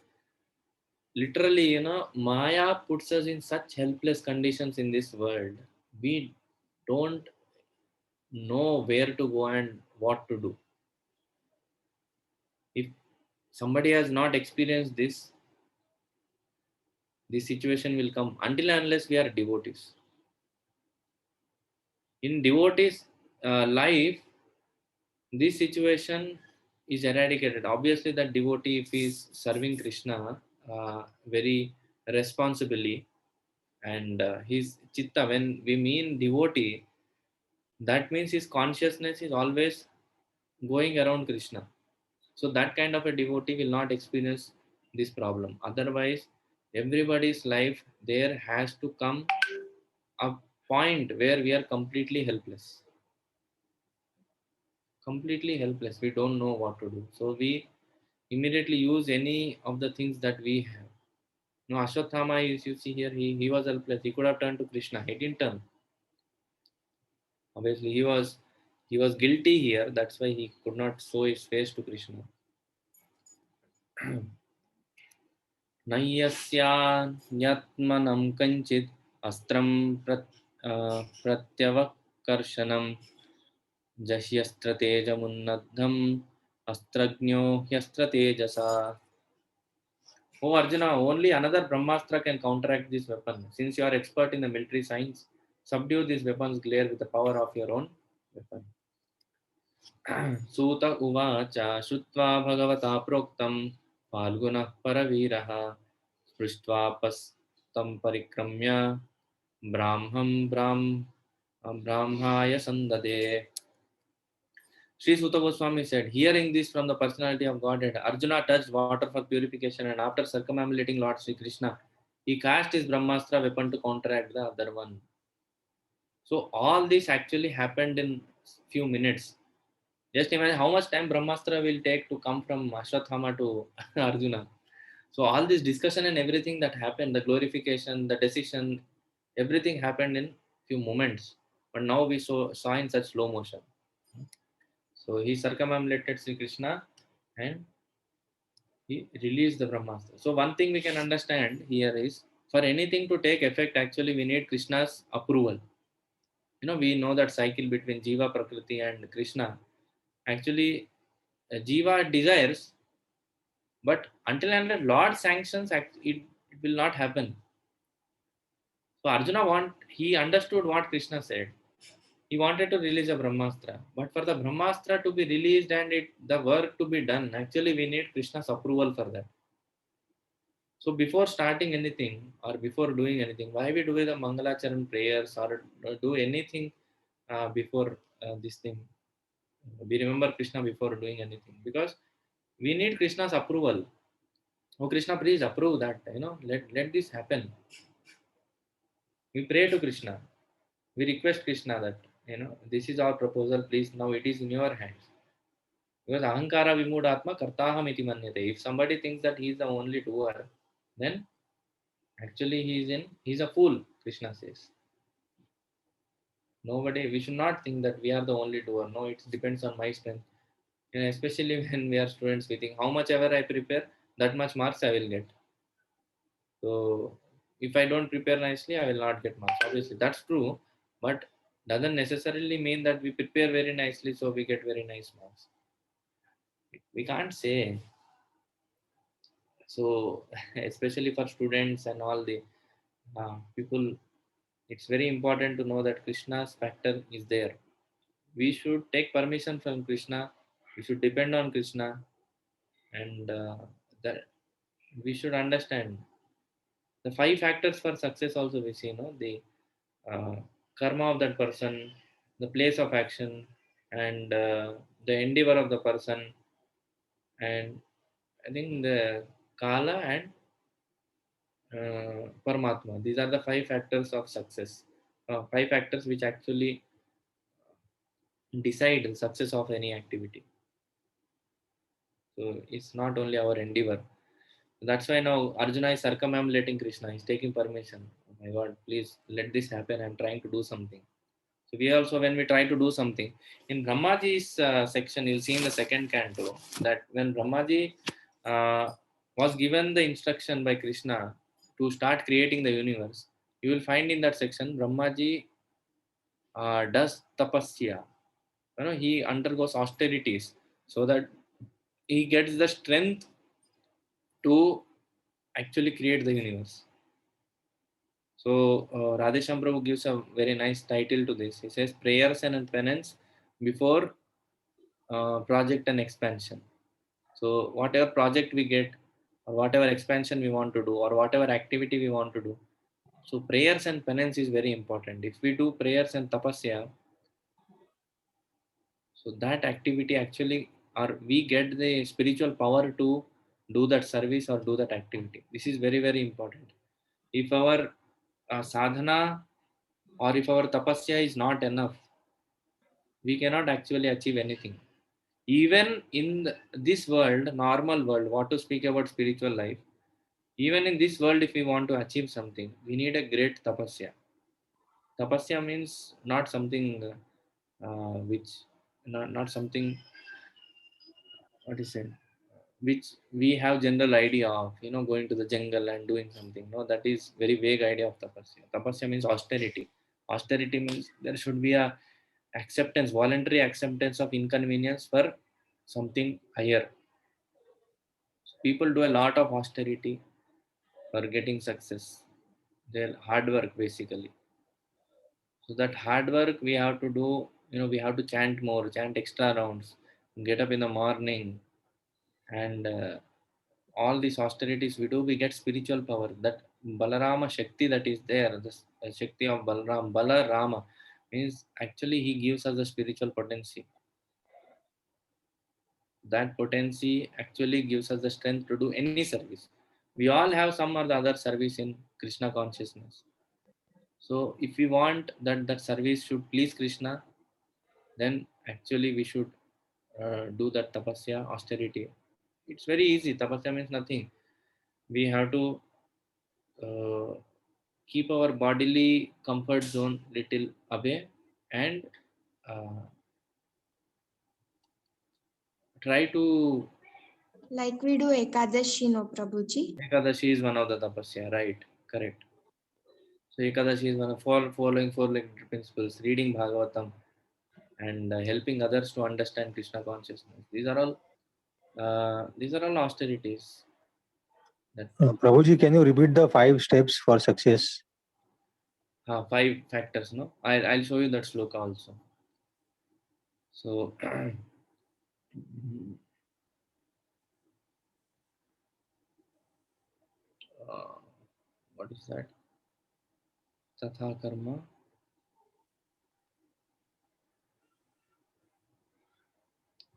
Literally, Maya puts us in such helpless conditions in this world. We don't know where to go and what to do. If somebody has not experienced this situation will come until and unless we are devotees. In devotees' life, this situation is eradicated. Obviously, that devotee, if he is serving Krishna very responsibly, and his chitta, when we mean devotee, that means his consciousness is always going around Krishna. So that kind of a devotee will not experience this problem. Otherwise, everybody's life, there has to come a point where we are completely helpless. Completely helpless. We don't know what to do. So we immediately use any of the things that we have. No, Ashwatthama, as you see here, he was helpless. He could have turned to Krishna. He didn't turn. Obviously, he was guilty here. That's why he could not show his face to Krishna. Nayyasyanatmanam kanchit astram pratyavakarsanam jasyastratejamunnadham astragno hyastratejasa. Oh Arjuna, only another Brahmastra can counteract this weapon. Since you are expert in the military science, subdue this weapon's glare with the power of your own weapon. सूत उवाच श्रुत्वा भगवता प्रोक्तं फाल्गुनः परवीरः स्पृष्ट्वापस्तं परिक्रम्य ब्राह्माय सन्ददे. Sri Sutta Goswami said, hearing this from the personality of Godhead, Arjuna touched water for purification, and after circumambulating Lord Sri Krishna, he cast his Brahmastra weapon to counteract the other one. So all this actually happened in few minutes. Just imagine how much time Brahmastra will take to come from Ashwatthama to Arjuna. So all this discussion and everything that happened, the glorification, the decision, everything happened in few moments. But now we saw in such slow motion. So he circumambulated Sri Krishna and he released the Brahmastra. So one thing we can understand here is, for anything to take effect, actually we need Krishna's approval. We know that cycle between Jiva, Prakriti and Krishna. Actually, Jiva desires, but until and unless Lord sanctions, it will not happen. So Arjuna he understood what Krishna said. He wanted to release a Brahmastra, but for the Brahmastra to be released and the work to be done, actually we need Krishna's approval for that. So before starting anything or before doing anything, why we do the Mangalacharan prayers or do anything before this thing? We remember Krishna before doing anything because we need Krishna's approval. Oh Krishna, please approve that, let this happen. We pray to Krishna. We request Krishna that, this is our proposal, please, now it is in your hands. Because ahankara vimudatma kartaham iti manyate. If somebody thinks that he is the only doer, then actually he's a fool, Krishna says. Nobody, we should not think that we are the only doer. No, it depends on my strength. And especially when we are students, we think how much ever I prepare, that much marks I will get. So if I don't prepare nicely, I will not get marks. Obviously, that's true, but doesn't necessarily mean that we prepare very nicely, so we get very nice marks. We can't say. So especially for students and all the people, it's very important to know that Krishna's factor is there. We should take permission from Krishna. We should depend on Krishna, and that we should understand the five factors for success. Also, we see, the uh, karma of that person, the place of action, and the endeavor of the person, and I think the kala and Paramatma. These are the five factors of success. Five factors which actually decide the success of any activity. So it's not only our endeavor. That's why now Arjuna is circumambulating Krishna. He's taking permission. Oh my God, please let this happen. I'm trying to do something. So we also, when we try to do something, in Brahmaji's section, you'll see in the second canto that when Brahmaji was given the instruction by Krishna to start creating the universe, you will find in that section Brahmaji does tapasya. He undergoes austerities so that he gets the strength to actually create the universe. So Radhesham Prabhu gives a very nice title to this. He says prayers and penance before project and expansion. So whatever project we get, or whatever expansion we want to do, or whatever activity we want to do, so prayers and penance is very important. If we do prayers and tapasya, so that activity actually, or we get the spiritual power to do that service or do that activity. This is very very important. If our sadhana or if our tapasya is not enough, we cannot actually achieve anything. Even in this world, normal world, what to speak about spiritual life, even in this world, if we want to achieve something, we need a great tapasya. Tapasya means not something which, not something, what is it, which we have general idea of, going to the jungle and doing something. No, that is very vague idea of tapasya. Tapasya means austerity. Austerity means there should be a acceptance, voluntary acceptance of inconvenience for something higher. People do a lot of austerity for getting success. Their hard work basically. So that hard work we have to do, we have to chant more, chant extra rounds, get up in the morning, and all these austerities we do, we get spiritual power. That Balarama Shakti that is there, the Shakti of Balarama means actually he gives us the spiritual potency. That potency actually gives us the strength to do any service. We all have some or the other service in Krishna consciousness. So if we want that service should please Krishna, then actually we should do that tapasya, austerity. It's very easy. Tapasya means nothing. We have to uh, keep our bodily comfort zone little away, and uh, try to. Like we do Ekadashi, no Prabhuji. Ekadashi is one of the tapasya, right? Correct. So Ekadashi is one of following four-legged principles, reading Bhagavatam, and helping others to understand Krishna consciousness. These are all austerities. That Prabhuji, can you repeat the 5 steps for success? five factors. No, I'll show you that sloka also. So uh, what is that? Tatha karma.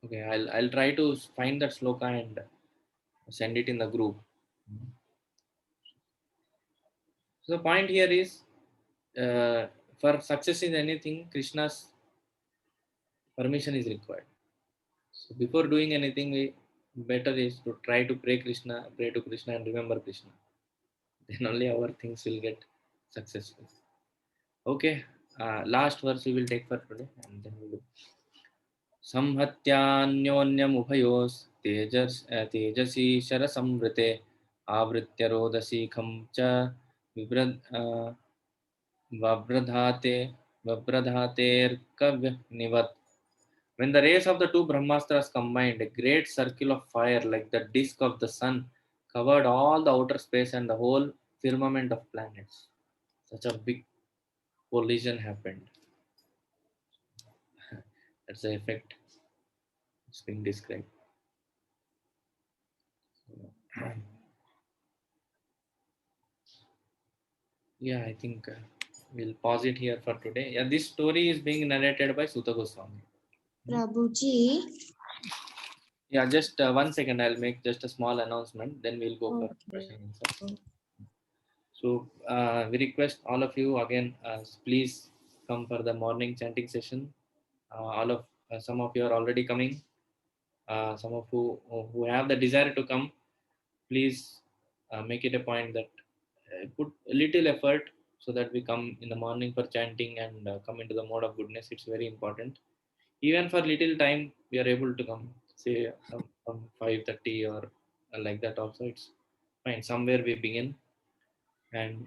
Okay, I'll try to find that sloka and send it in the group. So the point here is, for success in anything, Krishna's permission is required. So before doing anything, we better is to try to pray to Krishna and remember Krishna. Then only our things will get successful. Okay, last verse we will take for today, and then we will. संहत्यान्योन्यमुभयोस् Tejasi शरसंवृते आवृत्य रोदसीखं च वव्रधाते वव्रधातेर्कव्यनिवत्. When the rays of the two Brahmastras combined, a great circle of fire like the disk of the sun covered all the outer space and the whole firmament of planets. Such a big collision happened. That's the effect it's being described. Yeah, I think we'll pause it here for today. Yeah, this story is being narrated by Sutta Goswami. Prabhuji. Yeah, just 1 second. I'll make just a small announcement. Then we'll go for Okay. question and answer. So we request all of you again, please come for the morning chanting session. Some of you are already coming. Some of who have the desire to come, please make it a point that put a little effort so that we come in the morning for chanting and come into the mode of goodness. It's very important. Even for little time, we are able to come. Say from 5:30 or like that. Also, it's fine. Somewhere we begin, and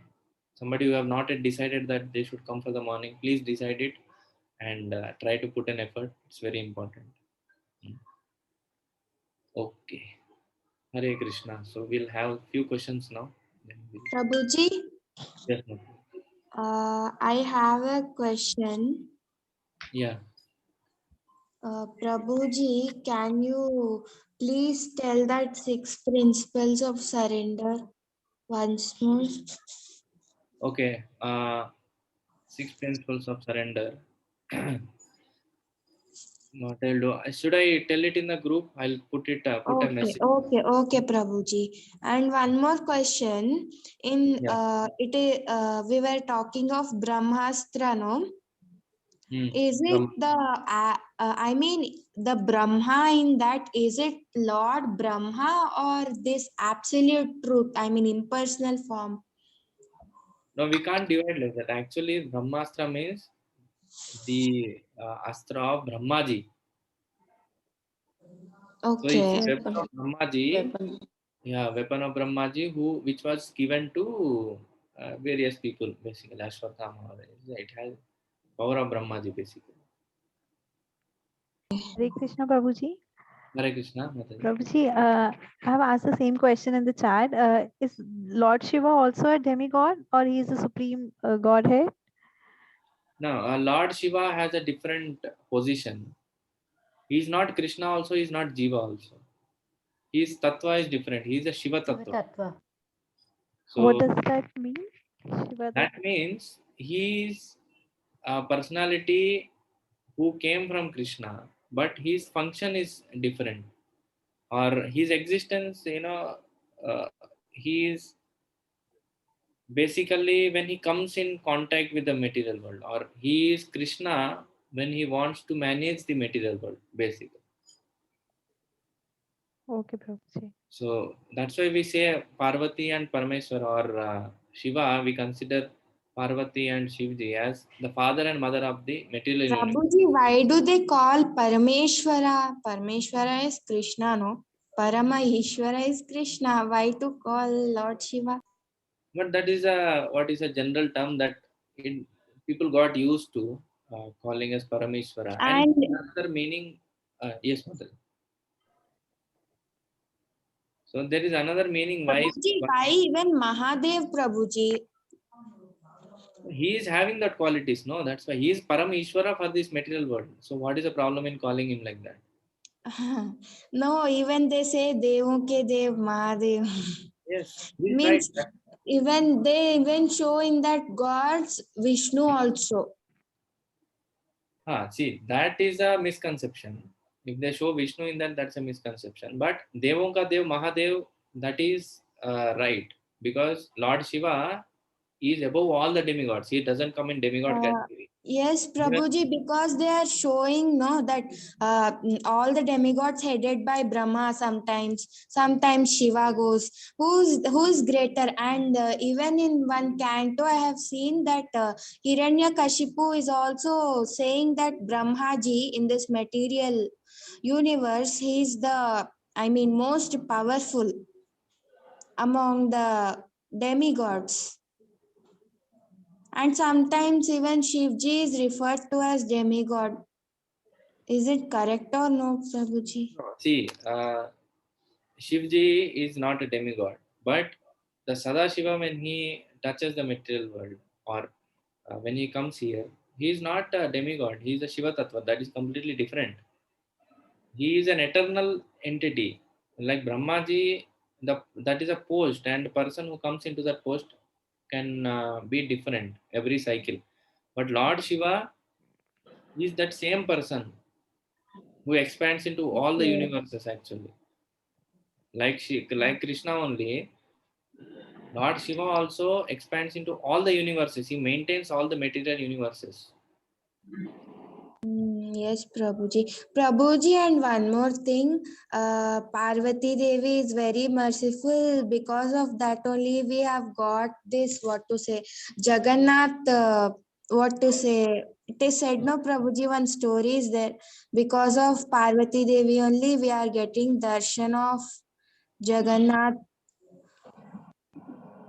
somebody who have not yet decided that they should come for the morning, please decide it and try to put an effort. It's very important. Okay. Hare Krishna. So we'll have few questions now. Then Prabhuji, yes, ma'am. I have a question. Yeah. Prabhuji, can you please tell that 6 principles of surrender once more? Okay. 6 principles of surrender. What I'll do? Should I tell it in the group? I'll put it. Put a Okay, message. okay, Prabhuji. And one more question. Yeah. We were talking of Brahmastra, no? Is it From I mean, the Brahma in that, is it Lord Brahma or this absolute truth? I mean, impersonal form. no, we can't divide like that. Actually, Brahmastra means the astra of Brahmaji. So it's Okay. a weapon of Brahmaji. Yeah, weapon of Brahmaji, which was given to various people basically. Ashwatthama. It has power of Brahmaji basically. Hare Krishna, Prabhuji. Hare Krishna. Mataji. Prabhuji, I have asked the same question in the chat. Is Lord Shiva also a demigod, or he is the supreme godhead? Now, Lord Shiva has a different position. He is not Krishna also, he is not Jiva also. His tattva is different. He is a Shiva tattva. What So does that mean? Shiva that means he is a personality who came from Krishna, but his function is different. Or his existence, uh, he is basically when he comes in contact with the material world, or he is Krishna when he wants to manage the material world, basically. Okay, Prabhuji. So that's why we say Parvati and Parameswara, or Shiva, we consider Parvati and Shivji as the father and mother of the material universe. Prabhuji, why do they call Parameshwara? Parameshwara is Krishna, no? Parama Ishvara is Krishna. Why to call Lord Shiva? But that is a general term that people got used to calling as Parameshwara. And And another meaning, yes, mother. So there is another meaning why Prabhuji, why even Mahadev, Prabhuji? he is having that qualities. No, that's why he is Parameshwara for this material world. So what is the problem in calling him like that? No, even they say Devon ke Dev, Mahadev. Yes, he's right. Means even they even show in that gods Vishnu also. See, that is a misconception. If they show Vishnu in that, that's a misconception. But Devon ka Dev, Mahadev, that is right, because Lord Shiva is above all the demigods. He doesn't come in demigod category. Yes, Prabhuji, because they are showing no that all the demigods headed by Brahma sometimes Shiva goes. Who's greater? And even in one canto, I have seen that Hiranyakashipu is also saying that Brahmaji in this material universe, he's the most powerful among the demigods. And sometimes even Shivji is referred to as demigod. Is it correct or no, Prabhuji? See, Shivji is not a demigod, but the Sadashiva, when he touches the material world or when he comes here, he is not a demigod. He is a Shiva Tattva. That is completely different. He is an eternal entity. Like Brahmaji, that is a post, and the person who comes into that post can be different every cycle. But Lord Shiva is that same person who expands into all the universes actually. Like Krishna only, Lord Shiva also expands into all the universes. He maintains all the material universes. Yes, Prabhuji. Prabhuji, and one more thing, Parvati Devi is very merciful. Because of that only we have got this, Jagannath, it is said, no, Prabhuji, one story is there. Because of Parvati Devi only we are getting darshan of Jagannath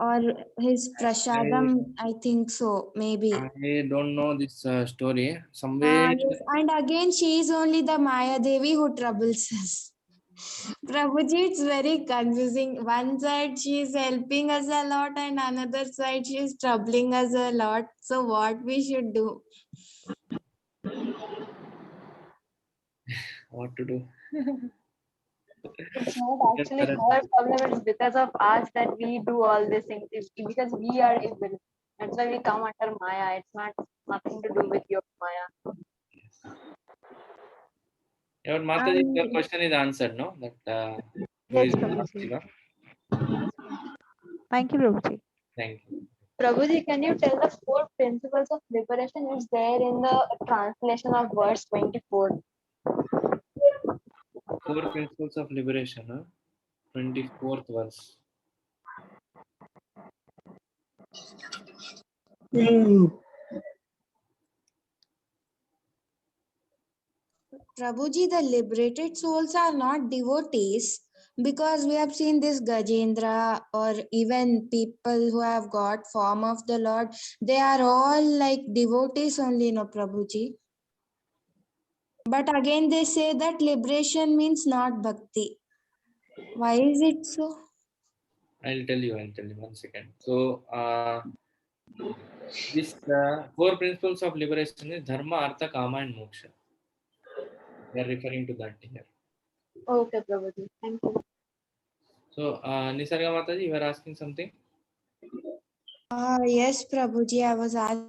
or his prasadam, I think so, maybe. I don't know this story. Somewhere. Yes, and again, she is only the Maya Devi who troubles us. Prabhuji, it's very confusing. One side she is helping us a lot, and another side she is troubling us a lot. So, what we should do? What to do? It's not actually her problem, it's because of us that we do all these things. It's because we are evil. That's why we come under Maya. It's not nothing to do with your Maya. Your Mataji, your question is answered, no? That who Yes, is Lord Prabhuji. Shiva? Thank you, Prabhuji. Thank you. Prabhuji, can you tell the 4 principles of liberation is there in the translation of verse 24? 4 principles of liberation, huh? 24th verse. Prabhuji, the liberated souls are not devotees, because we have seen this Gajendra or even people who have got form of the Lord, they are all like devotees only, no, Prabhuji. But again, they say that liberation means not bhakti. Why is it so? I'll tell you 1 second. So, this 4 principles of liberation is Dharma, Artha, Kama, and Moksha. We are referring to that here. Okay, Prabhuji. Thank you. So, Nisarga Mataji, you were asking something? Yes, Prabhuji, I was asked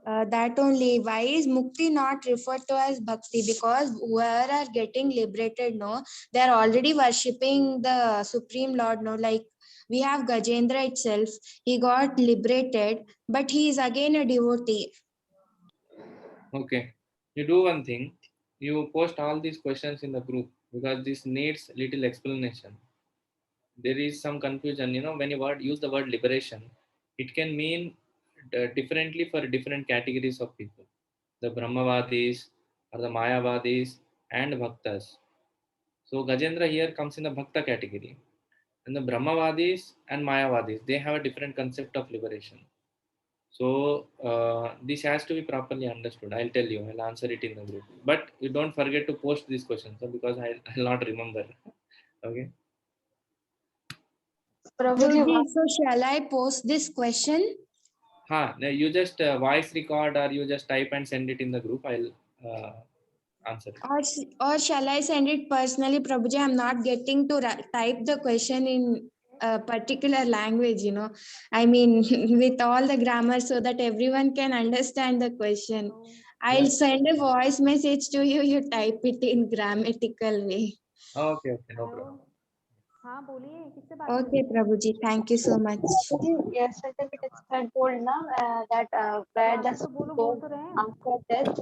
that only. Why is mukti not referred to as bhakti? Because whoever are getting liberated, no, they are already worshipping the Supreme Lord, no. Like we have Gajendra itself, he got liberated, but he is again a devotee. Okay. You do one thing. You post all these questions in the group because this needs little explanation. There is some confusion, when you use the word liberation, it can mean differently for different categories of people. The Brahmavadis or the Mayavadis and Bhaktas. So Gajendra here comes in the Bhakta category. And the Brahmavadis and Mayavadis, they have a different concept of liberation. So this has to be properly understood. I'll tell you, I'll answer it in the group. But you don't forget to post these questions because I'll not remember. Okay. Prabhuji, so shall I post this question? You just voice record or you just type and send it in the group. I'll answer it. Or shall I send it personally, Prabhuji? I'm not getting to type the question in a particular language, I mean, with all the grammar so that everyone can understand the question. I'll send a voice message to you, you type it in grammatical way. Okay, no problem. हाँ बोलिए किससे बात कर रहे Okay, Prabhuji. Thank you so much. Yesterday it is told now that where हैं? the तो बोलो, soul बोल तो रहे हैं. after death.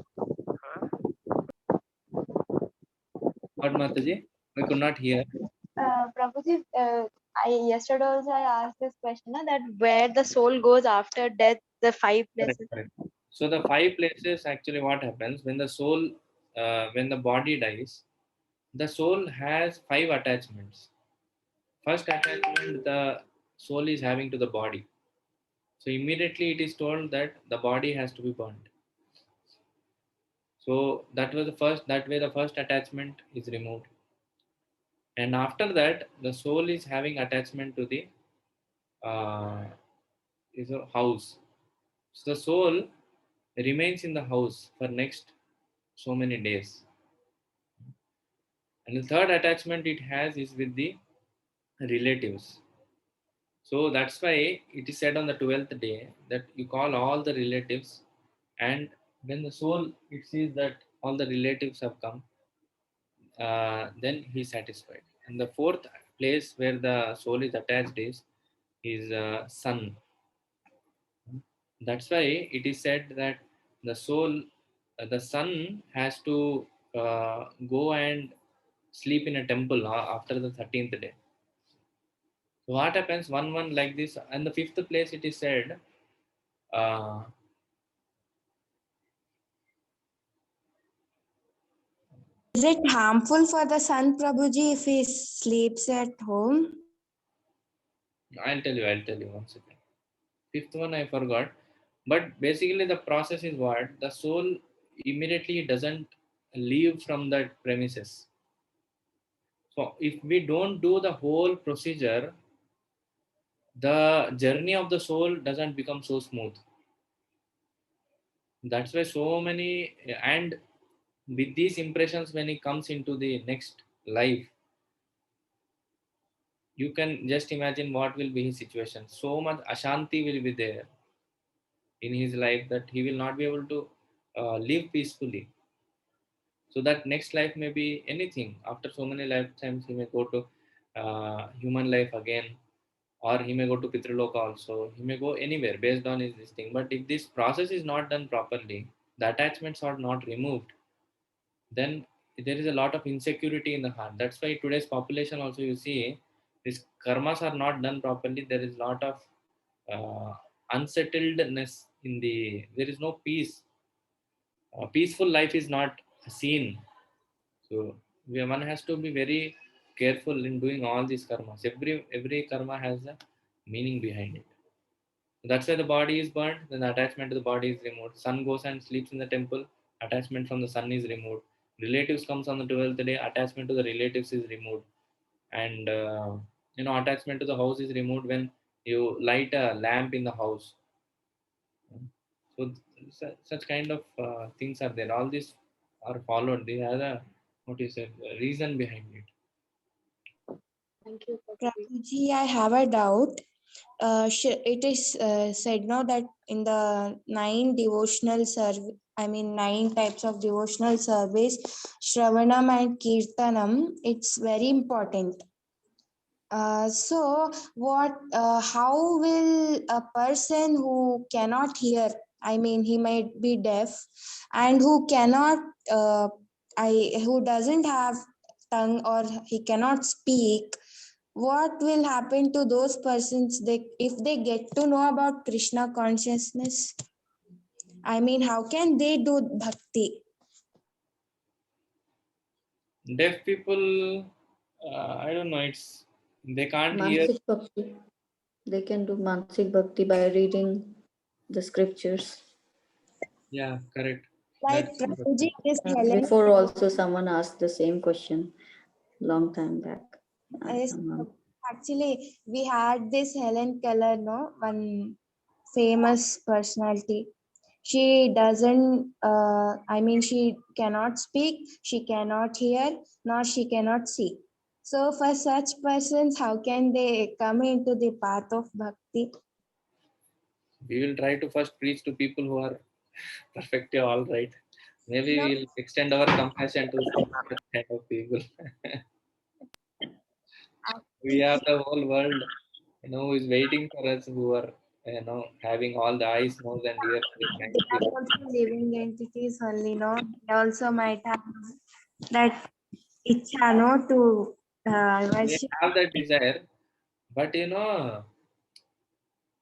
What, Mataji? I could not hear. Prabhuji, yesterday also I asked this question that where the soul goes after death, the 5 Correct, places. correct. So the 5 places, actually what happens when the soul, when the body dies, the soul has 5 attachments. First attachment the soul is having to the body. So immediately it is told that the body has to be burned. So that was the first, that way the first attachment is removed. And after that, the soul is having attachment to the is a house. So the soul remains in the house for next so many days. And the third attachment it has is with the relatives. So that's why it is said on the 12th day that you call all the relatives, and when the soul it sees that all the relatives have come, then he is satisfied. And the fourth place where the soul is attached is sun. That's why it is said that the soul, the sun has to go and sleep in a temple after the 13th day. So what happens one like this, and the fifth place it is said, uh, Is it harmful for the sun, Prabhuji, if he sleeps at home? I'll tell you one second. Fifth one I forgot, but basically the process is what the soul immediately doesn't leave from that premises. So if we don't do the whole procedure, the journey of the soul doesn't become so smooth. That's why so many, and with these impressions when he comes into the next life, you can just imagine what will be his situation. So much ashanti will be there in his life that he will not be able to live peacefully. So that next life may be anything. After so many lifetimes, he may go to human life again, or he may go to Pitraloka also. He may go anywhere based on his this thing. But if this process is not done properly, the attachments are not removed, then there is a lot of insecurity in the heart. That's why today's population also you see these karmas are not done properly. There is a lot of unsettledness in the. There is no peace. Peaceful life is not seen. So one has to be very careful in doing all these karmas. Every karma has a meaning behind it. That's why the body is burned, then the attachment to the body is removed. Sun goes and sleeps in the temple, attachment from the sun is removed. Relatives comes on the 12th day, attachment to the relatives is removed. And attachment to the house is removed when you light a lamp in the house. So such kind of things are there. All these are followed. They have a what is it reason behind it. Thank you, Prabhuji. Prabhuji, I have a doubt. It is said now that in the 9 devotional survey, 9 types of devotional surveys, Shravanam and Kirtanam, it's very important. So how will a person who cannot hear, he might be deaf, and who cannot, who doesn't have tongue or he cannot speak, what will happen to those persons if they get to know about Krishna consciousness? How can they do bhakti? Deaf people, I don't know. They can't hear. Mansik Bhakti. They can do Mansik Bhakti by reading the scriptures. Yeah, correct. Like That's Prabhuji, this Helen. Before also someone asked the same question long time back. Yes, actually, we had this Helen Keller, no, one famous personality. She doesn't, she cannot speak, she cannot hear, nor she cannot see. So for such persons, how can they come into the path of bhakti? We will try to first preach to people who are perfectly all right. Maybe No. we'll extend our compassion to such kind of people. We have the whole world, who is waiting for us, who are, having all the eyes, nose, and ears with They magnetic. are also living entities only, no? They also might have that itcha, no, to They worship. have that desire, but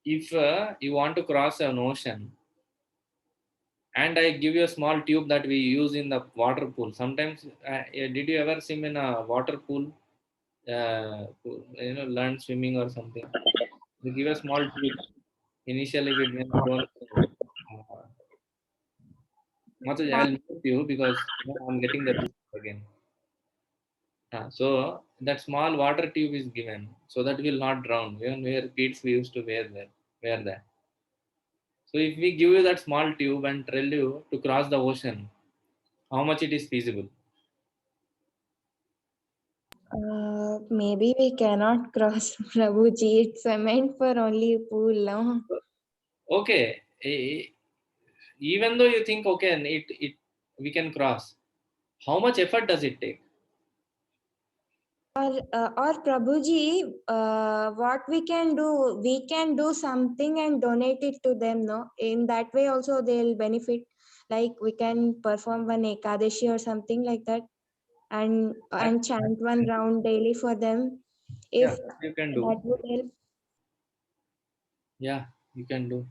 if you want to cross an ocean, and I give you a small tube that we use in the water pool. Sometimes, did you ever swim in a water pool? Learn swimming or something. We give a small tube. Initially, we don't know. Matsui, I'll mute you because I'm getting the disease again. So that small water tube is given so that we will not drown. Even where kids we used to wear that. So if we give you that small tube and tell you to cross the ocean, how much it is feasible? Maybe we cannot cross, Prabhuji. It's meant for only pool, no? Okay, even though you think okay, and it we can cross, how much effort does it take? Or Prabhuji, what we can do something and donate it to them, no? In that way also they'll benefit. Like we can perform one Ekadashi or something like that, and chant one round daily for them. If Yeah, you can do. that would help. Yeah, you can do.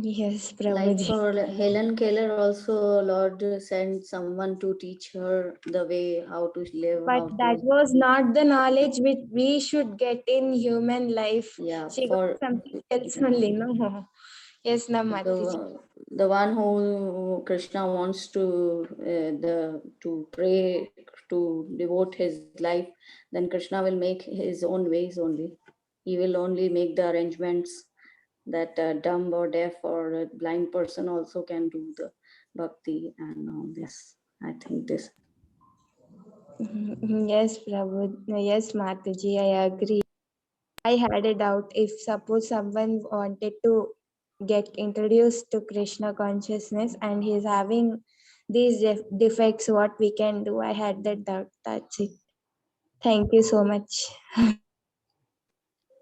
Yes, Like Prabhuji. for Helen Keller also, Lord sent someone to teach her the way how to live, But how that to, was not the knowledge which we should get in human life. yeah, She got for something else only, no? Yes, Namataji. the one who Krishna wants to pray, to devote his life, then Krishna will make his own ways only. He will only make the arrangements that a dumb or deaf or a blind person also can do the bhakti and all this. I think this. Yes, Prabhu. Yes, Mataji, I agree. I had a doubt if suppose someone wanted to get introduced to Krishna consciousness and he's having these defects, what we can do. I had that doubt. That's it. Thank you so much.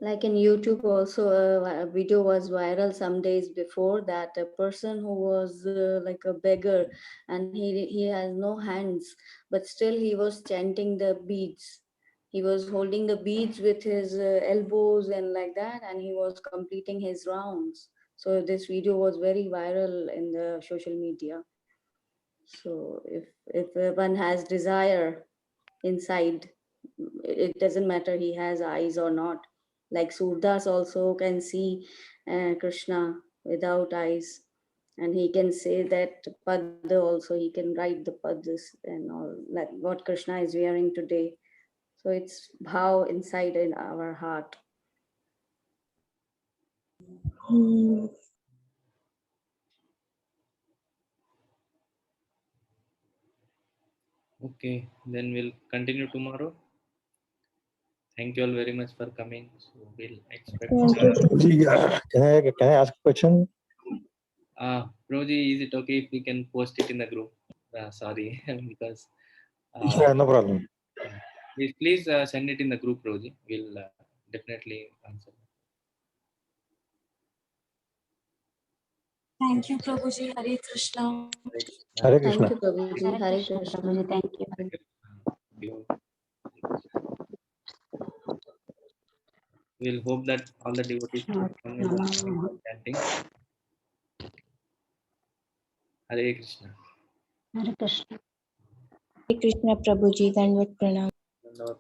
Like in YouTube also, a video was viral some days before that a person who was like a beggar and he has no hands, but still he was chanting the beads. He was holding the beads with his elbows and like that, and he was completing his rounds. So this video was very viral in the social media. So if one has desire inside, it doesn't matter he has eyes or not. Like Surdas also can see Krishna without eyes, and he can say that pad also, he can write the pads and all, like what Krishna is wearing today. So it's bhav inside in our heart. Hmm. Okay, then we'll continue tomorrow. Thank you all very much for coming. So we'll expect. Can I ask a question? Proji, is it okay if we can post it in the group? Sorry, because Yeah, no problem. please send it in the group, Proji. We'll definitely answer. Thank you, Prabhuji. Hare Krishna. Hare Thank Krishna. you, Prabhuji. Hare Hare Krishna, Krishna. Prabhuji. Thank you. Thank you. We'll hope that all the devotees will come in the chanting. Hare Krishna. Hare Krishna. Krishna Prabhuji, Dandavat Pranam. Dandavat.